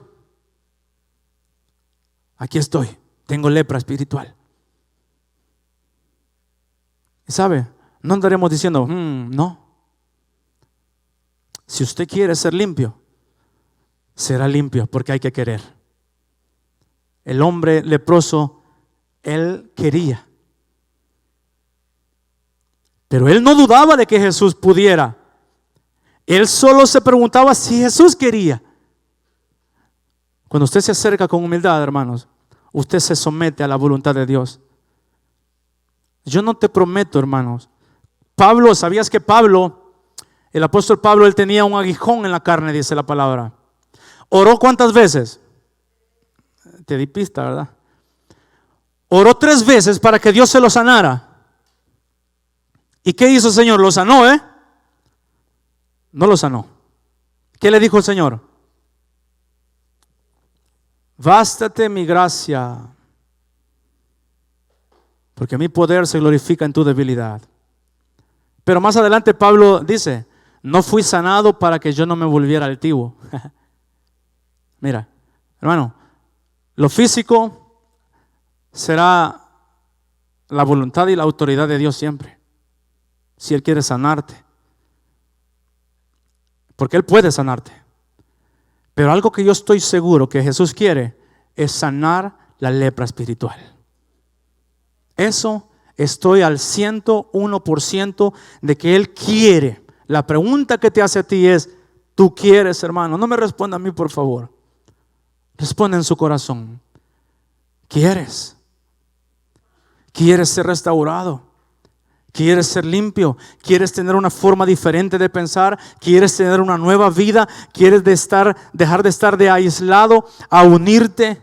Aquí estoy. Tengo lepra espiritual. Y sabe, no andaremos diciendo, no. Si usted quiere ser limpio, será limpio, porque hay que querer. El hombre leproso, él quería, pero él no dudaba de que Jesús pudiera. Él solo se preguntaba si Jesús quería. Cuando usted se acerca con humildad, hermanos, usted se somete a la voluntad de Dios. Yo no te prometo, hermanos. Pablo, ¿sabías que Pablo, el apóstol Pablo, él tenía un aguijón en la carne, dice la palabra? ¿Oró cuántas veces? Te di pista, ¿verdad? Oró 3 veces para que Dios se lo sanara. ¿Y qué hizo el Señor? Lo sanó, No lo sanó. ¿Qué le dijo el Señor? Bástate mi gracia, porque mi poder se glorifica en tu debilidad. Pero más adelante Pablo dice: no fui sanado para que yo no me volviera altivo. Mira, hermano, lo físico será la voluntad y la autoridad de Dios siempre. Si Él quiere sanarte, porque Él puede sanarte. Pero algo que yo estoy seguro que Jesús quiere es sanar la lepra espiritual. Eso estoy al 101% de que Él quiere. La pregunta que te hace a ti es: ¿tú quieres, hermano? No me responda a mí, por favor. Responde en su corazón. ¿Quieres? ¿Quieres ser restaurado? ¿Quieres ser limpio? ¿Quieres tener una forma diferente de pensar? ¿Quieres tener una nueva vida? ¿Quieres dejar de estar de aislado a unirte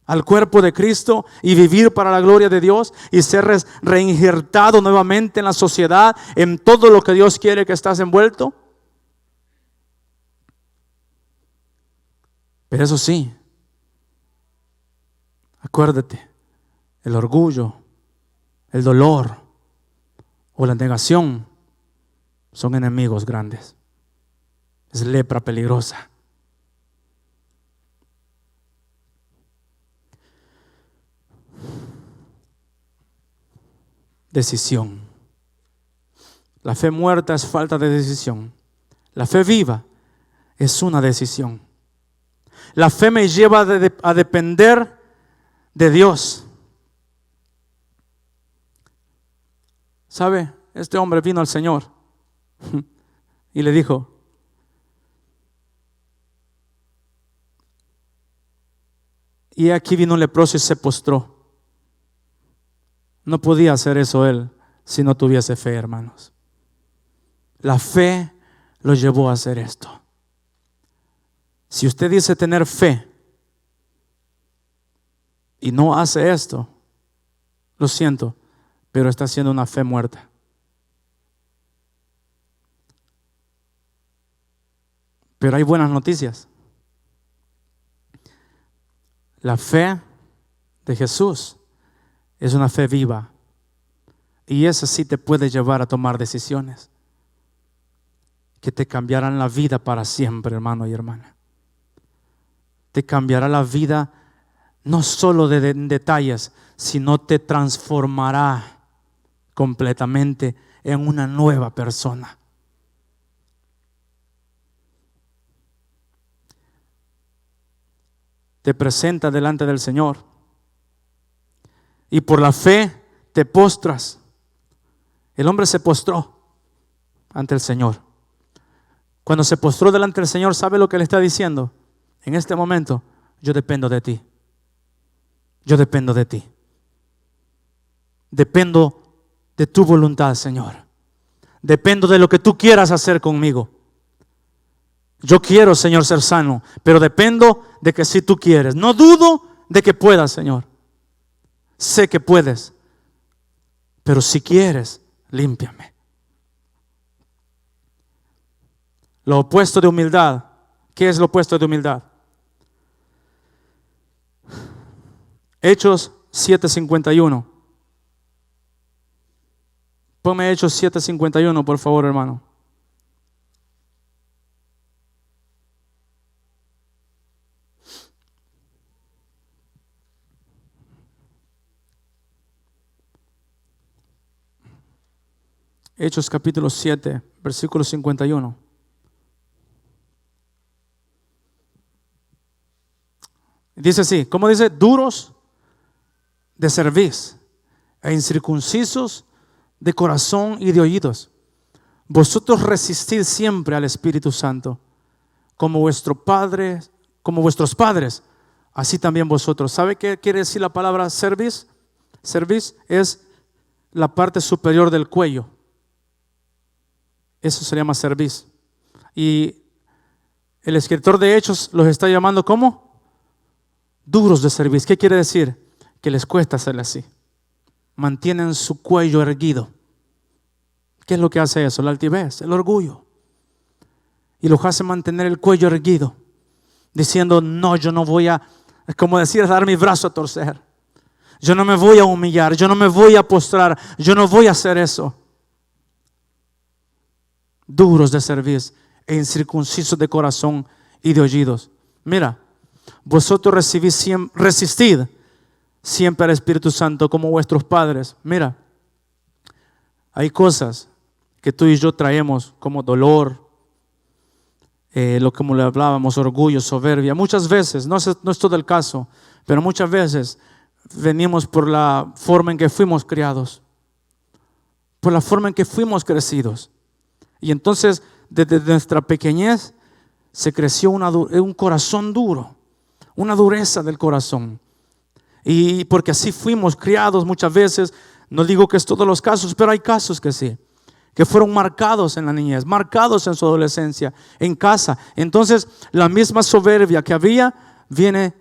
al cuerpo de Cristo y vivir para la gloria de Dios y ser reinjertado nuevamente en la sociedad, en todo lo que Dios quiere que estás envuelto? Pero eso sí, acuérdate, el orgullo, el dolor o la negación son enemigos grandes. Es lepra peligrosa. Decisión. La fe muerta es falta de decisión. La fe viva es una decisión. La fe me lleva a depender de Dios. ¿Sabe? Este hombre vino al Señor y le dijo: y aquí vino un leproso y se postró. No podía hacer eso él si no tuviese fe, hermanos. La fe lo llevó a hacer esto. Si usted dice tener fe y no hace esto, lo siento, pero está haciendo una fe muerta. Pero hay buenas noticias. La fe de Jesús es una fe viva, y esa sí te puede llevar a tomar decisiones que te cambiarán la vida para siempre, hermano y hermana. Te cambiará la vida no solo de detalles, sino te transformará completamente en una nueva persona. Te presenta delante del Señor y por la fe te postras. El hombre se postró ante el Señor. Cuando se postró delante del Señor, ¿sabe lo que le está diciendo? En este momento, yo dependo de ti. Yo dependo de ti. Dependo de tu voluntad, Señor. Dependo de lo que tú quieras hacer conmigo. Yo quiero, Señor, ser sano, pero dependo de que si tú quieres. No dudo de que puedas, Señor. Sé que puedes, pero si quieres, límpiame. Lo opuesto de humildad. ¿Qué es lo opuesto de humildad? Hechos 7:51. Ponme Hechos 7:51, por favor, hermano. Hechos capítulo 7, versículo 51. Dice así, ¿cómo dice? Duros de cerviz e incircuncisos de corazón y de oídos. Vosotros resistid siempre al Espíritu Santo, como vuestros padres, así también vosotros. ¿Sabe qué quiere decir la palabra cerviz? Cerviz es la parte superior del cuello. Eso se llama cerviz. Y el escritor de Hechos los está llamando ¿cómo? Duros de cerviz. ¿Qué quiere decir? Que les cuesta hacerle así. Mantienen su cuello erguido. ¿Qué es lo que hace eso? La altivez, el orgullo. Y los hace mantener el cuello erguido, diciendo, no, yo no voy a, es como decir, dar mi brazo a torcer. Yo no me voy a humillar, yo no me voy a postrar, yo no voy a hacer eso. Duros de cerviz e incircuncisos de corazón y de oídos. Mira, vosotros resistid siempre al Espíritu Santo como vuestros padres. Mira, hay cosas que tú y yo traemos como dolor, como le hablábamos, orgullo, soberbia. Muchas veces, no es todo el caso, pero muchas veces venimos por la forma en que fuimos criados, por la forma en que fuimos crecidos. Y entonces desde nuestra pequeñez se creció un corazón duro, una dureza del corazón. Y porque así fuimos criados muchas veces, No digo que es todos los casos, pero hay casos que sí, que fueron marcados en la niñez, marcados en su adolescencia, en casa. Entonces la misma soberbia que había viene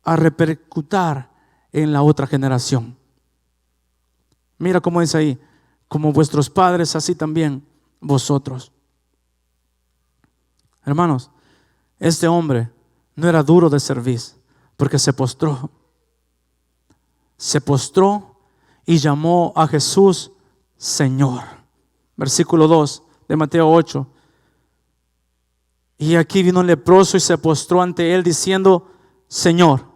a repercutir en la otra generación. Mira cómo dice ahí: como vuestros padres, así también vosotros. Hermanos, este hombre no era duro de cerviz, porque se postró y llamó a Jesús Señor. Versículo 2 de Mateo 8. Y aquí vino un leproso y se postró ante él diciendo: Señor,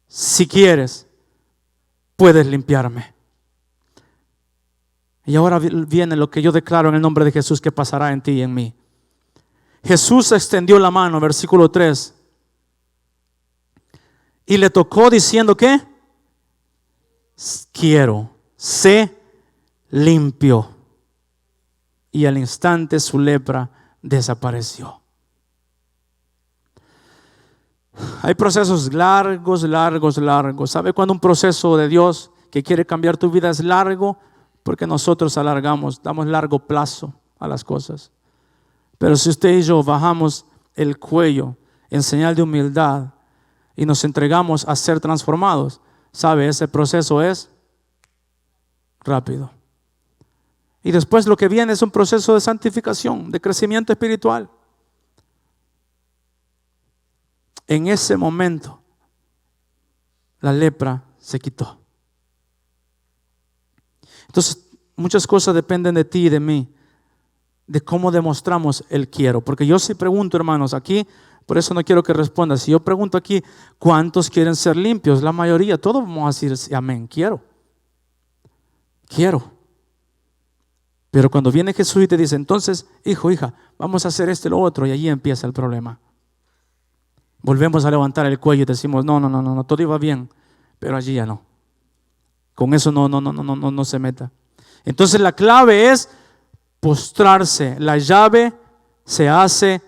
si quieres, puedes limpiarme. Y ahora viene lo que yo declaro en el nombre de Jesús que pasará en ti y en mí. Jesús extendió la mano, versículo 3, y le tocó diciendo: ¿qué? Quiero, sé limpio. Y al instante su lepra desapareció. Hay procesos largos. ¿Sabe cuando un proceso de Dios que quiere cambiar tu vida es largo? Porque nosotros alargamos, damos largo plazo a las cosas. Pero si usted y yo bajamos el cuello en señal de humildad y nos entregamos a ser transformados, ¿sabe? Ese proceso es rápido. Y después lo que viene es un proceso de santificación, de crecimiento espiritual. En ese momento la lepra se quitó. Entonces muchas cosas dependen de ti y de mí, de cómo demostramos el quiero. Porque yo sí pregunto, hermanos, aquí, por eso no quiero que respondas. Si yo pregunto aquí, ¿cuántos quieren ser limpios? La mayoría, todos vamos a decir amén, quiero. Pero cuando viene Jesús y te dice: entonces, hijo, hija, vamos a hacer esto y lo otro, y allí empieza el problema. Volvemos a levantar el cuello y decimos: no, todo iba bien, pero allí ya no. Con eso no se meta. Entonces la clave es postrarse. La llave se hace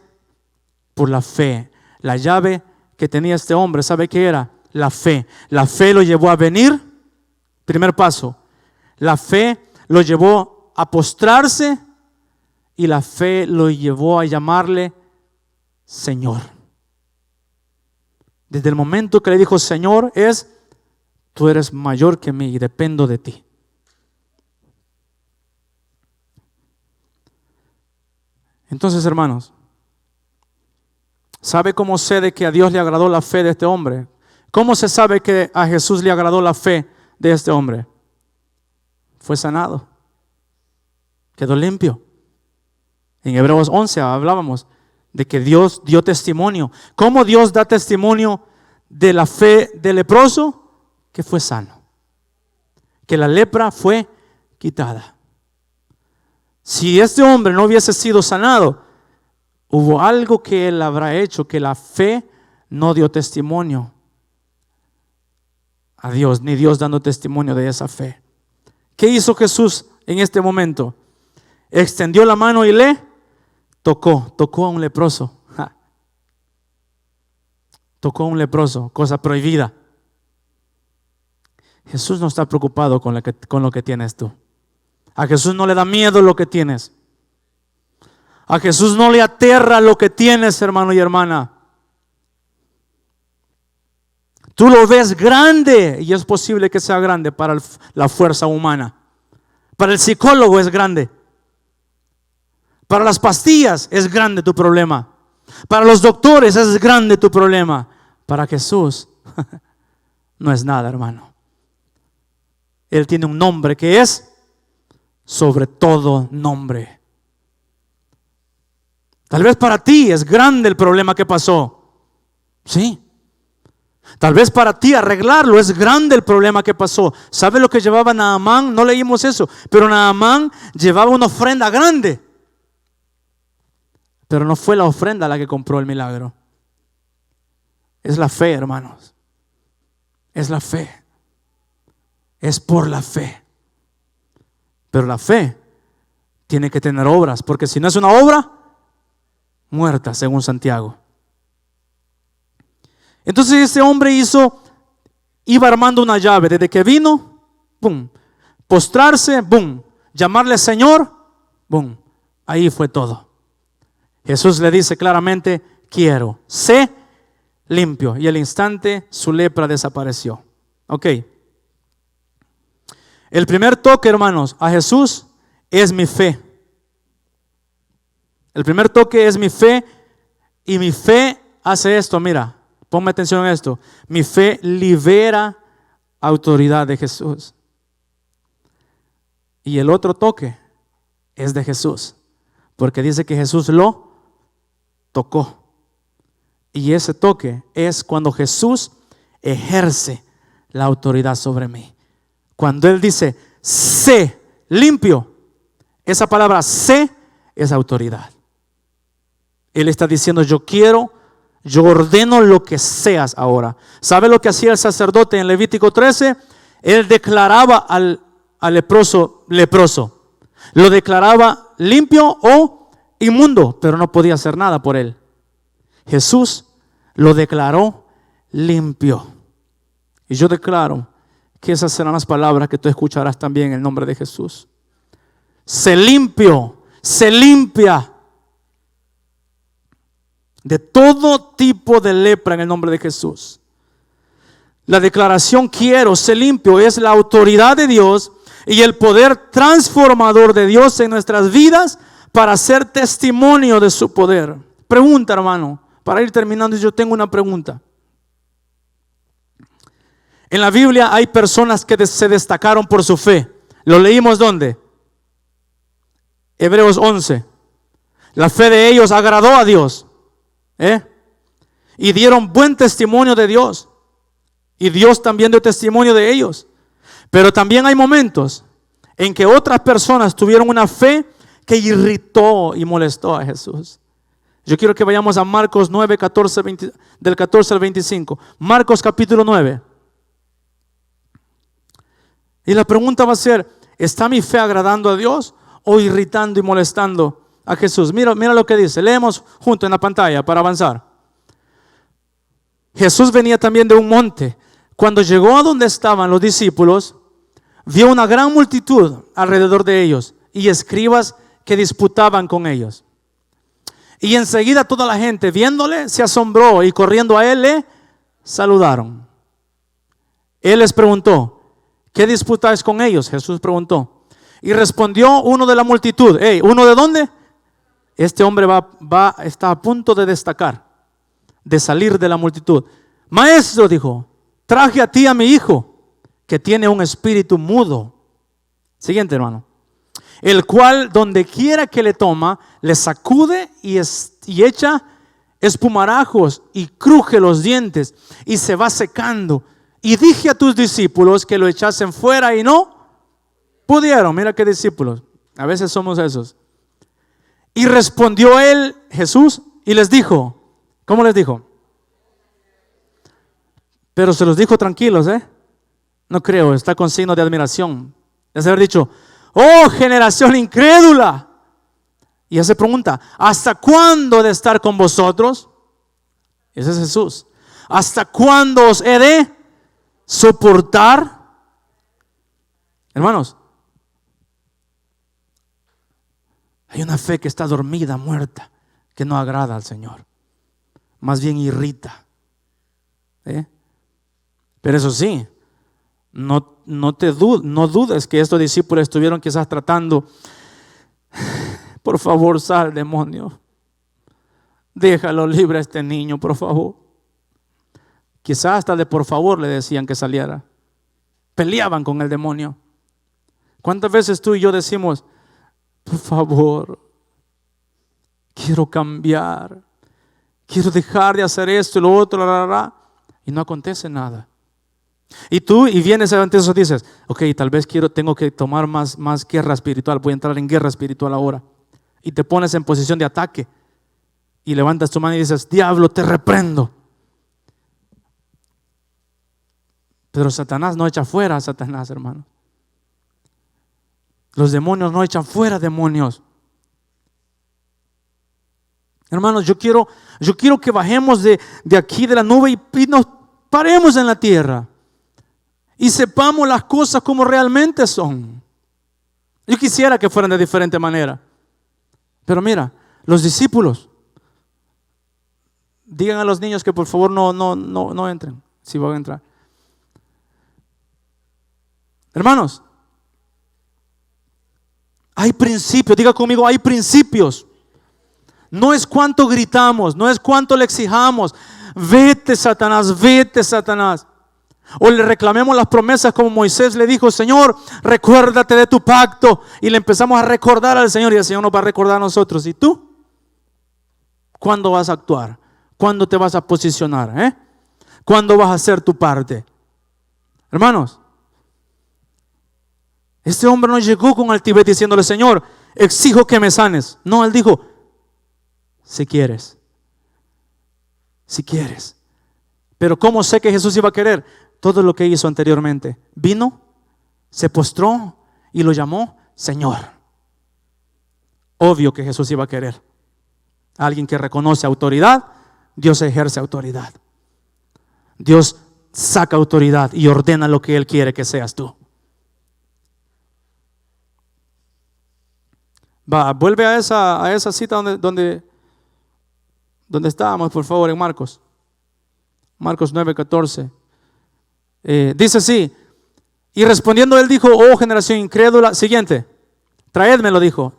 por la fe. La llave que tenía este hombre, ¿sabe qué era? La fe. La fe lo llevó a venir. Primer paso. La fe lo llevó a postrarse y la fe lo llevó a llamarle Señor. Desde el momento que le dijo Señor es: tú eres mayor que mí y dependo de ti. Entonces, hermanos, ¿sabe cómo sé de que a Dios le agradó la fe de este hombre? ¿Cómo se sabe que a Jesús le agradó la fe de este hombre? Fue sanado, quedó limpio. En Hebreos 11 hablábamos de que Dios dio testimonio. ¿Cómo Dios da testimonio de la fe del leproso? Que fue sano, que la lepra fue quitada. Si este hombre no hubiese sido sanado, hubo algo que él habrá hecho, que la fe no dio testimonio a Dios, ni Dios dando testimonio de esa fe. ¿Qué hizo Jesús en este momento? Extendió la mano y le tocó a un leproso. Tocó a un leproso, cosa prohibida. Jesús no está preocupado con lo que tienes tú. A Jesús no le da miedo lo que tienes. A Jesús no le aterra lo que tienes, hermano y hermana. Tú lo ves grande y es posible que sea grande para la fuerza humana. Para el psicólogo es grande. Para las pastillas es grande tu problema. Para los doctores es grande tu problema. Para Jesús no es nada, hermano. Él tiene un nombre que es sobre todo nombre. Tal vez para ti es grande el problema que pasó. Sí. Tal vez para ti arreglarlo es grande el problema que pasó. ¿Sabe lo que llevaba Naamán? No leímos eso, pero Naamán llevaba una ofrenda grande. Pero no fue la ofrenda la que compró el milagro. Es la fe, hermanos. Es la fe. Es por la fe. Pero la fe tiene que tener obras, porque si no es una obra, muerta, según Santiago. Entonces este hombre iba armando una llave. Desde que vino, ¡pum! Postrarse, ¡pum! Llamarle Señor, ¡pum! Ahí fue todo. Jesús le dice claramente, quiero, sé limpio. Y al instante su lepra desapareció. Ok. El primer toque, hermanos, a Jesús es mi fe. El primer toque es mi fe. Y mi fe hace esto, mira, ponme atención a esto. Mi fe libera autoridad de Jesús. Y el otro toque es de Jesús, porque dice que Jesús lo tocó. Y ese toque es cuando Jesús ejerce la autoridad sobre mí. Cuando Él dice, sé limpio, esa palabra sé es autoridad. Él está diciendo, yo ordeno lo que seas ahora. ¿Sabe lo que hacía el sacerdote en Levítico 13? Él declaraba al leproso. Lo declaraba limpio o inmundo, pero no podía hacer nada por él. Jesús lo declaró limpio. Y yo declaro que esas serán las palabras que tú escucharás también en el nombre de Jesús. Sé limpio, sé limpia de todo tipo de lepra en el nombre de Jesús. La declaración quiero, sé limpio, es la autoridad de Dios y el poder transformador de Dios en nuestras vidas para ser testimonio de su poder. Pregunta, hermano, para ir terminando, yo tengo una pregunta. En la Biblia hay personas que se destacaron por su fe. ¿Lo leímos dónde? Hebreos 11. La fe de ellos agradó a Dios. Y dieron buen testimonio de Dios. Y Dios también dio testimonio de ellos. Pero también hay momentos en que otras personas tuvieron una fe que irritó y molestó a Jesús. Yo quiero que vayamos a Marcos 9, 14, 20, del 14 al 25. Marcos capítulo 9. Y la pregunta va a ser, ¿está mi fe agradando a Dios o irritando y molestando a Jesús? Mira lo que dice. Leemos junto en la pantalla para avanzar. Jesús venía también de un monte. Cuando llegó a donde estaban los discípulos, vio una gran multitud alrededor de ellos y escribas que disputaban con ellos. Y enseguida toda la gente, viéndole, se asombró y corriendo a él le saludaron. Él les preguntó, ¿qué disputáis con ellos? Jesús preguntó. Y respondió uno de la multitud. ¿Uno de dónde? Este hombre está a punto de destacar, de salir de la multitud. Maestro, dijo, traje a ti a mi hijo, que tiene un espíritu mudo. Siguiente, hermano. El cual donde quiera que le toma, le sacude y echa espumarajos y cruje los dientes y se va secando. Y dije a tus discípulos que lo echasen fuera y no pudieron. Mira qué discípulos. A veces somos esos. Y respondió él, Jesús, y les dijo, ¿cómo les dijo? Pero se los dijo tranquilos, No creo, está con signo de admiración. Es haber dicho, oh generación incrédula. Y él se pregunta, ¿hasta cuándo he de estar con vosotros? Ese es Jesús. ¿Hasta cuándo os he de soportar? Hermanos, hay una fe que está dormida, muerta, que no agrada al Señor. Más bien irrita. Pero eso sí, no dudes que estos discípulos estuvieron quizás tratando, por favor, sal, demonio. Déjalo libre a este niño, por favor. Quizás hasta de por favor le decían que saliera. Peleaban con el demonio. ¿Cuántas veces tú y yo decimos, por favor, quiero cambiar, quiero dejar de hacer esto y lo otro, y no acontece nada? Y tú vienes ante eso y dices, ok, tal vez tengo que tomar más guerra espiritual, voy a entrar en guerra espiritual ahora. Y te pones en posición de ataque y levantas tu mano y dices, diablo, te reprendo. Pero Satanás no echa fuera a Satanás, hermano. Los demonios no echan fuera demonios. Hermanos, yo quiero que bajemos de aquí de la nube y nos paremos en la tierra. y sepamos las cosas como realmente son. Yo quisiera que fueran de diferente manera. Pero mira, los discípulos, digan a los niños que por favor no entren, si van a entrar. Hermanos, hay principios, diga conmigo, hay principios. No es cuánto gritamos, no es cuánto le exijamos, vete Satanás, vete Satanás. O le reclamemos las promesas como Moisés le dijo, Señor, recuérdate de tu pacto. Y le empezamos a recordar al Señor y el Señor nos va a recordar a nosotros. ¿Y tú? ¿Cuándo vas a actuar? ¿Cuándo te vas a posicionar? ¿Cuándo vas a hacer tu parte? Hermanos, este hombre no llegó con altivez diciéndole, Señor, exijo que me sanes. No, él dijo, si quieres. Si quieres. Pero ¿cómo sé que Jesús iba a querer? Todo lo que hizo anteriormente. Vino, se postró y lo llamó Señor. Obvio que Jesús iba a querer. Alguien que reconoce autoridad, Dios ejerce autoridad. Dios saca autoridad y ordena lo que Él quiere que seas tú. Vuelve a esa cita donde estábamos, por favor, en Marcos 9:14. Dice así, y respondiendo él dijo, oh generación incrédula, siguiente, traédmelo, dijo.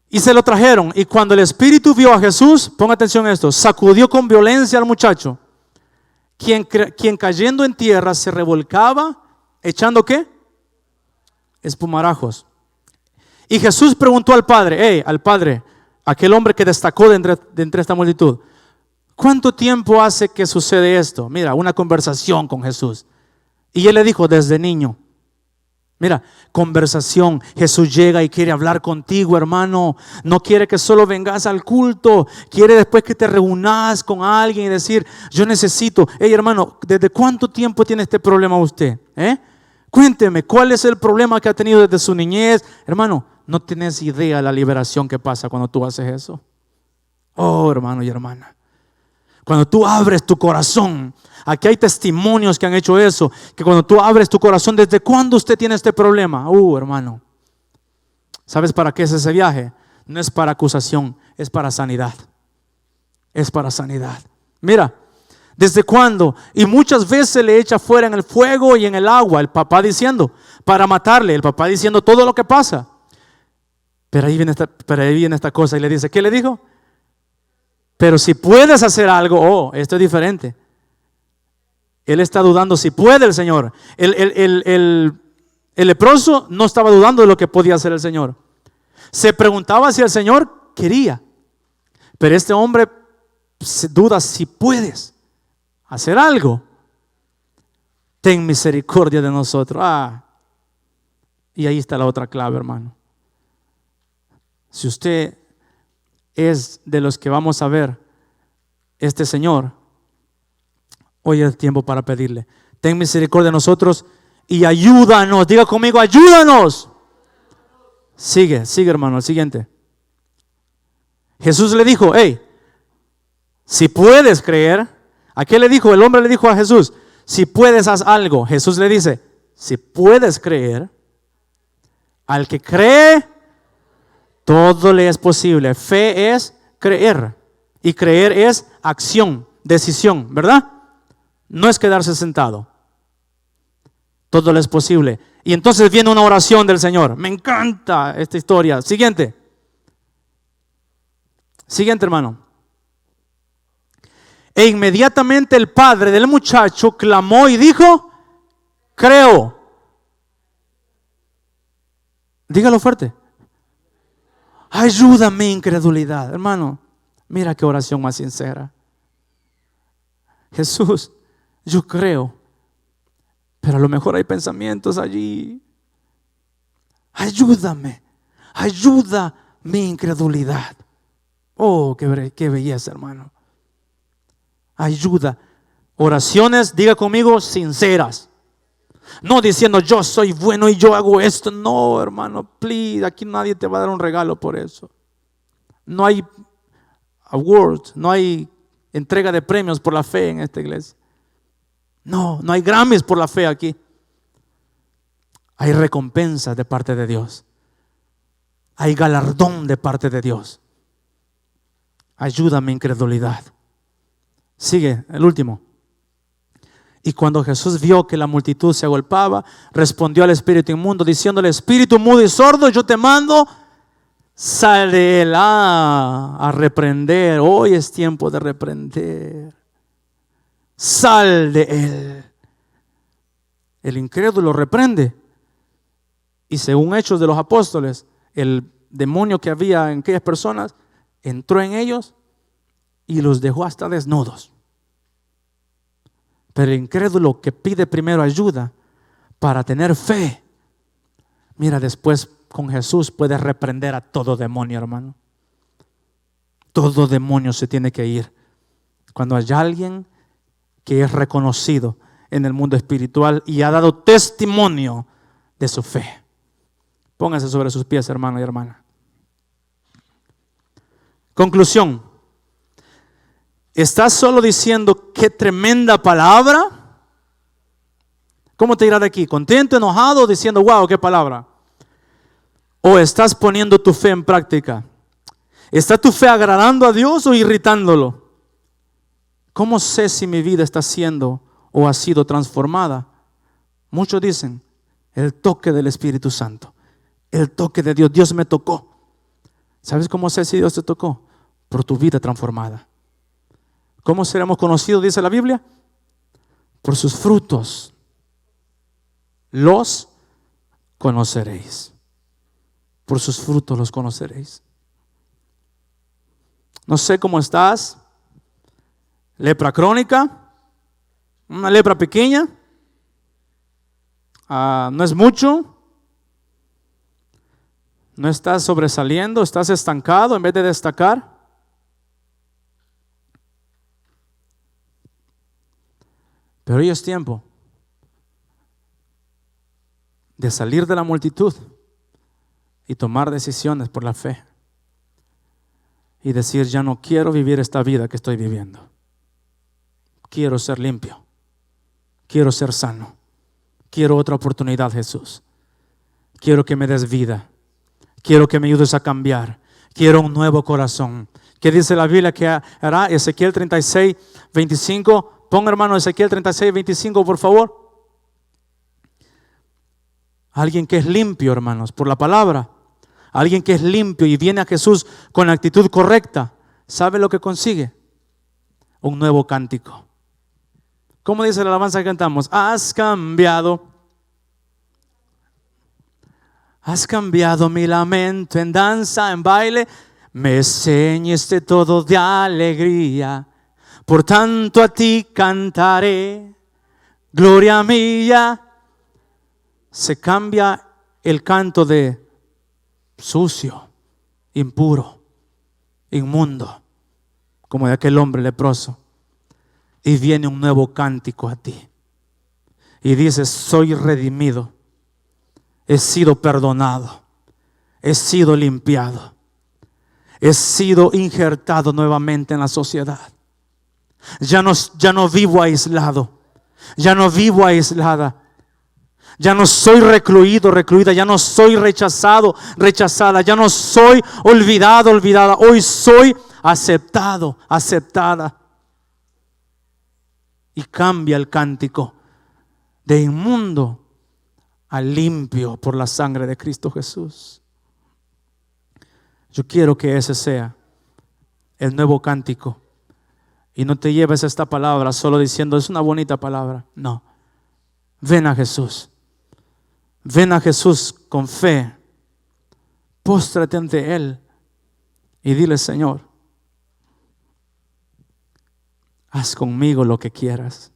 Y se lo trajeron, y cuando el espíritu vio a Jesús, ponga atención a esto, sacudió con violencia al muchacho, quien cayendo en tierra se revolcaba, echando ¿qué? Espumarajos. Y Jesús preguntó al padre, aquel hombre que destacó de entre esta multitud, ¿cuánto tiempo hace que sucede esto? Mira, una conversación con Jesús. Y él le dijo, desde niño. Mira, conversación. Jesús llega y quiere hablar contigo, hermano. No quiere que solo vengas al culto. Quiere después que te reúnas con alguien y decir, yo necesito. Hey, hermano, ¿desde cuánto tiempo tiene este problema usted? Cuénteme, ¿cuál es el problema que ha tenido desde su niñez? Hermano, no tienes idea de la liberación que pasa cuando tú haces eso. Oh, hermano y hermana. Cuando tú abres tu corazón, aquí hay testimonios que han hecho eso, que cuando tú abres tu corazón, ¿desde cuándo usted tiene este problema? Hermano, ¿sabes para qué es ese viaje? No es para acusación, es para sanidad. Es para sanidad. Mira, ¿desde cuándo? Y muchas veces le echa fuera en el fuego y en el agua, el papá diciendo, para matarle, el papá diciendo todo lo que pasa. Pero ahí viene esta cosa y le dice, ¿qué le dijo? Pero si puedes hacer algo, esto es diferente. Él está dudando si puede el Señor. El leproso no estaba dudando de lo que podía hacer el Señor. Se preguntaba si el Señor quería. Pero este hombre duda si puedes hacer algo. Ten misericordia de nosotros. Y ahí está la otra clave, hermano. Si usted es de los que vamos a ver este Señor, hoy es tiempo para pedirle, ten misericordia de nosotros y ayúdanos. Diga conmigo, ayúdanos. Sigue hermano, el siguiente. Jesús le dijo, si puedes creer. ¿A qué le dijo? El hombre le dijo a Jesús, si puedes haz algo. Jesús le dice, si puedes creer, al que cree todo le es posible. Fe es creer y creer es acción, decisión, ¿verdad? No es quedarse sentado. Todo le es posible. Y entonces viene una oración del Señor. Me encanta esta historia. Siguiente, hermano. E inmediatamente el padre del muchacho clamó y dijo, creo. Dígalo fuerte. Ayúdame, incredulidad. Hermano, mira qué oración más sincera. Jesús, yo creo, pero a lo mejor hay pensamientos allí. Ayúdame, ayuda mi incredulidad. Qué belleza, hermano. Ayuda. Oraciones, diga conmigo, sinceras. No diciendo yo soy bueno y yo hago esto. No, hermano, please, aquí nadie te va a dar un regalo por eso. No hay awards, no hay entrega de premios por la fe en esta iglesia. No, no hay Grammys por la fe aquí. Hay recompensa de parte de Dios. Hay galardón de parte de Dios. Ayuda a mi incredulidad. Sigue, el último. Y cuando Jesús vio que la multitud se agolpaba, respondió al espíritu inmundo, diciéndole: espíritu mudo y sordo, yo te mando, sal de él. A reprender. Hoy es tiempo de reprender. Sal de él. El incrédulo reprende. Y según Hechos de los Apóstoles, el demonio que había en aquellas personas entró en ellos y los dejó hasta desnudos. Pero el incrédulo que pide primero ayuda para tener fe, mira, después con Jesús puede reprender a todo demonio, hermano. Todo demonio se tiene que ir cuando hay alguien que es reconocido en el mundo espiritual y ha dado testimonio de su fe. Póngase sobre sus pies, hermano y hermana. Conclusión. ¿Estás solo diciendo qué tremenda palabra? ¿Cómo te irá de aquí? ¿Contento, enojado, diciendo wow, qué palabra? ¿O estás poniendo tu fe en práctica? ¿Está tu fe agradando a Dios o irritándolo? ¿Cómo sé si mi vida está siendo o ha sido transformada? Muchos dicen el toque del Espíritu Santo. El toque de Dios. Dios me tocó. ¿Sabes cómo sé si Dios te tocó? Por tu vida transformada. ¿Cómo seremos conocidos, dice la Biblia? Por sus frutos los conoceréis. Por sus frutos los conoceréis. No sé cómo estás. Lepra crónica. Una lepra pequeña. No es mucho. No estás sobresaliendo, estás estancado en vez de destacar. Pero hoy es tiempo de salir de la multitud y tomar decisiones por la fe. Y decir: ya no quiero vivir esta vida que estoy viviendo. Quiero ser limpio. Quiero ser sano. Quiero otra oportunidad, Jesús. Quiero que me des vida. Quiero que me ayudes a cambiar. Quiero un nuevo corazón. ¿Qué dice la Biblia que hará? Ezequiel 36, 25. Ponga, hermano, Ezequiel 36, 25, por favor. Alguien que es limpio, hermanos, por la palabra. Alguien que es limpio y viene a Jesús con la actitud correcta. ¿Sabe lo que consigue? Un nuevo cántico. ¿Cómo dice la alabanza que cantamos? Has cambiado. Has cambiado mi lamento en danza, en baile. Me ceñiste todo de alegría. Por tanto a ti cantaré. Gloria mía. Se cambia el canto de sucio, impuro, inmundo, como de aquel hombre leproso. Y viene un nuevo cántico a ti. Y dices: soy redimido. He sido perdonado, he sido limpiado, he sido injertado nuevamente en la sociedad. Ya no vivo aislado, ya no vivo aislada, ya no soy recluido, recluida, ya no soy rechazado, rechazada, ya no soy olvidado, olvidada. Hoy soy aceptado, aceptada. Y cambia el cántico de inmundo al limpio por la sangre de Cristo Jesús. Yo quiero que ese sea el nuevo cántico. Y no te lleves esta palabra solo diciendo: es una bonita palabra. No. Ven a Jesús. Ven a Jesús con fe. Póstrate ante Él y dile: Señor, haz conmigo lo que quieras.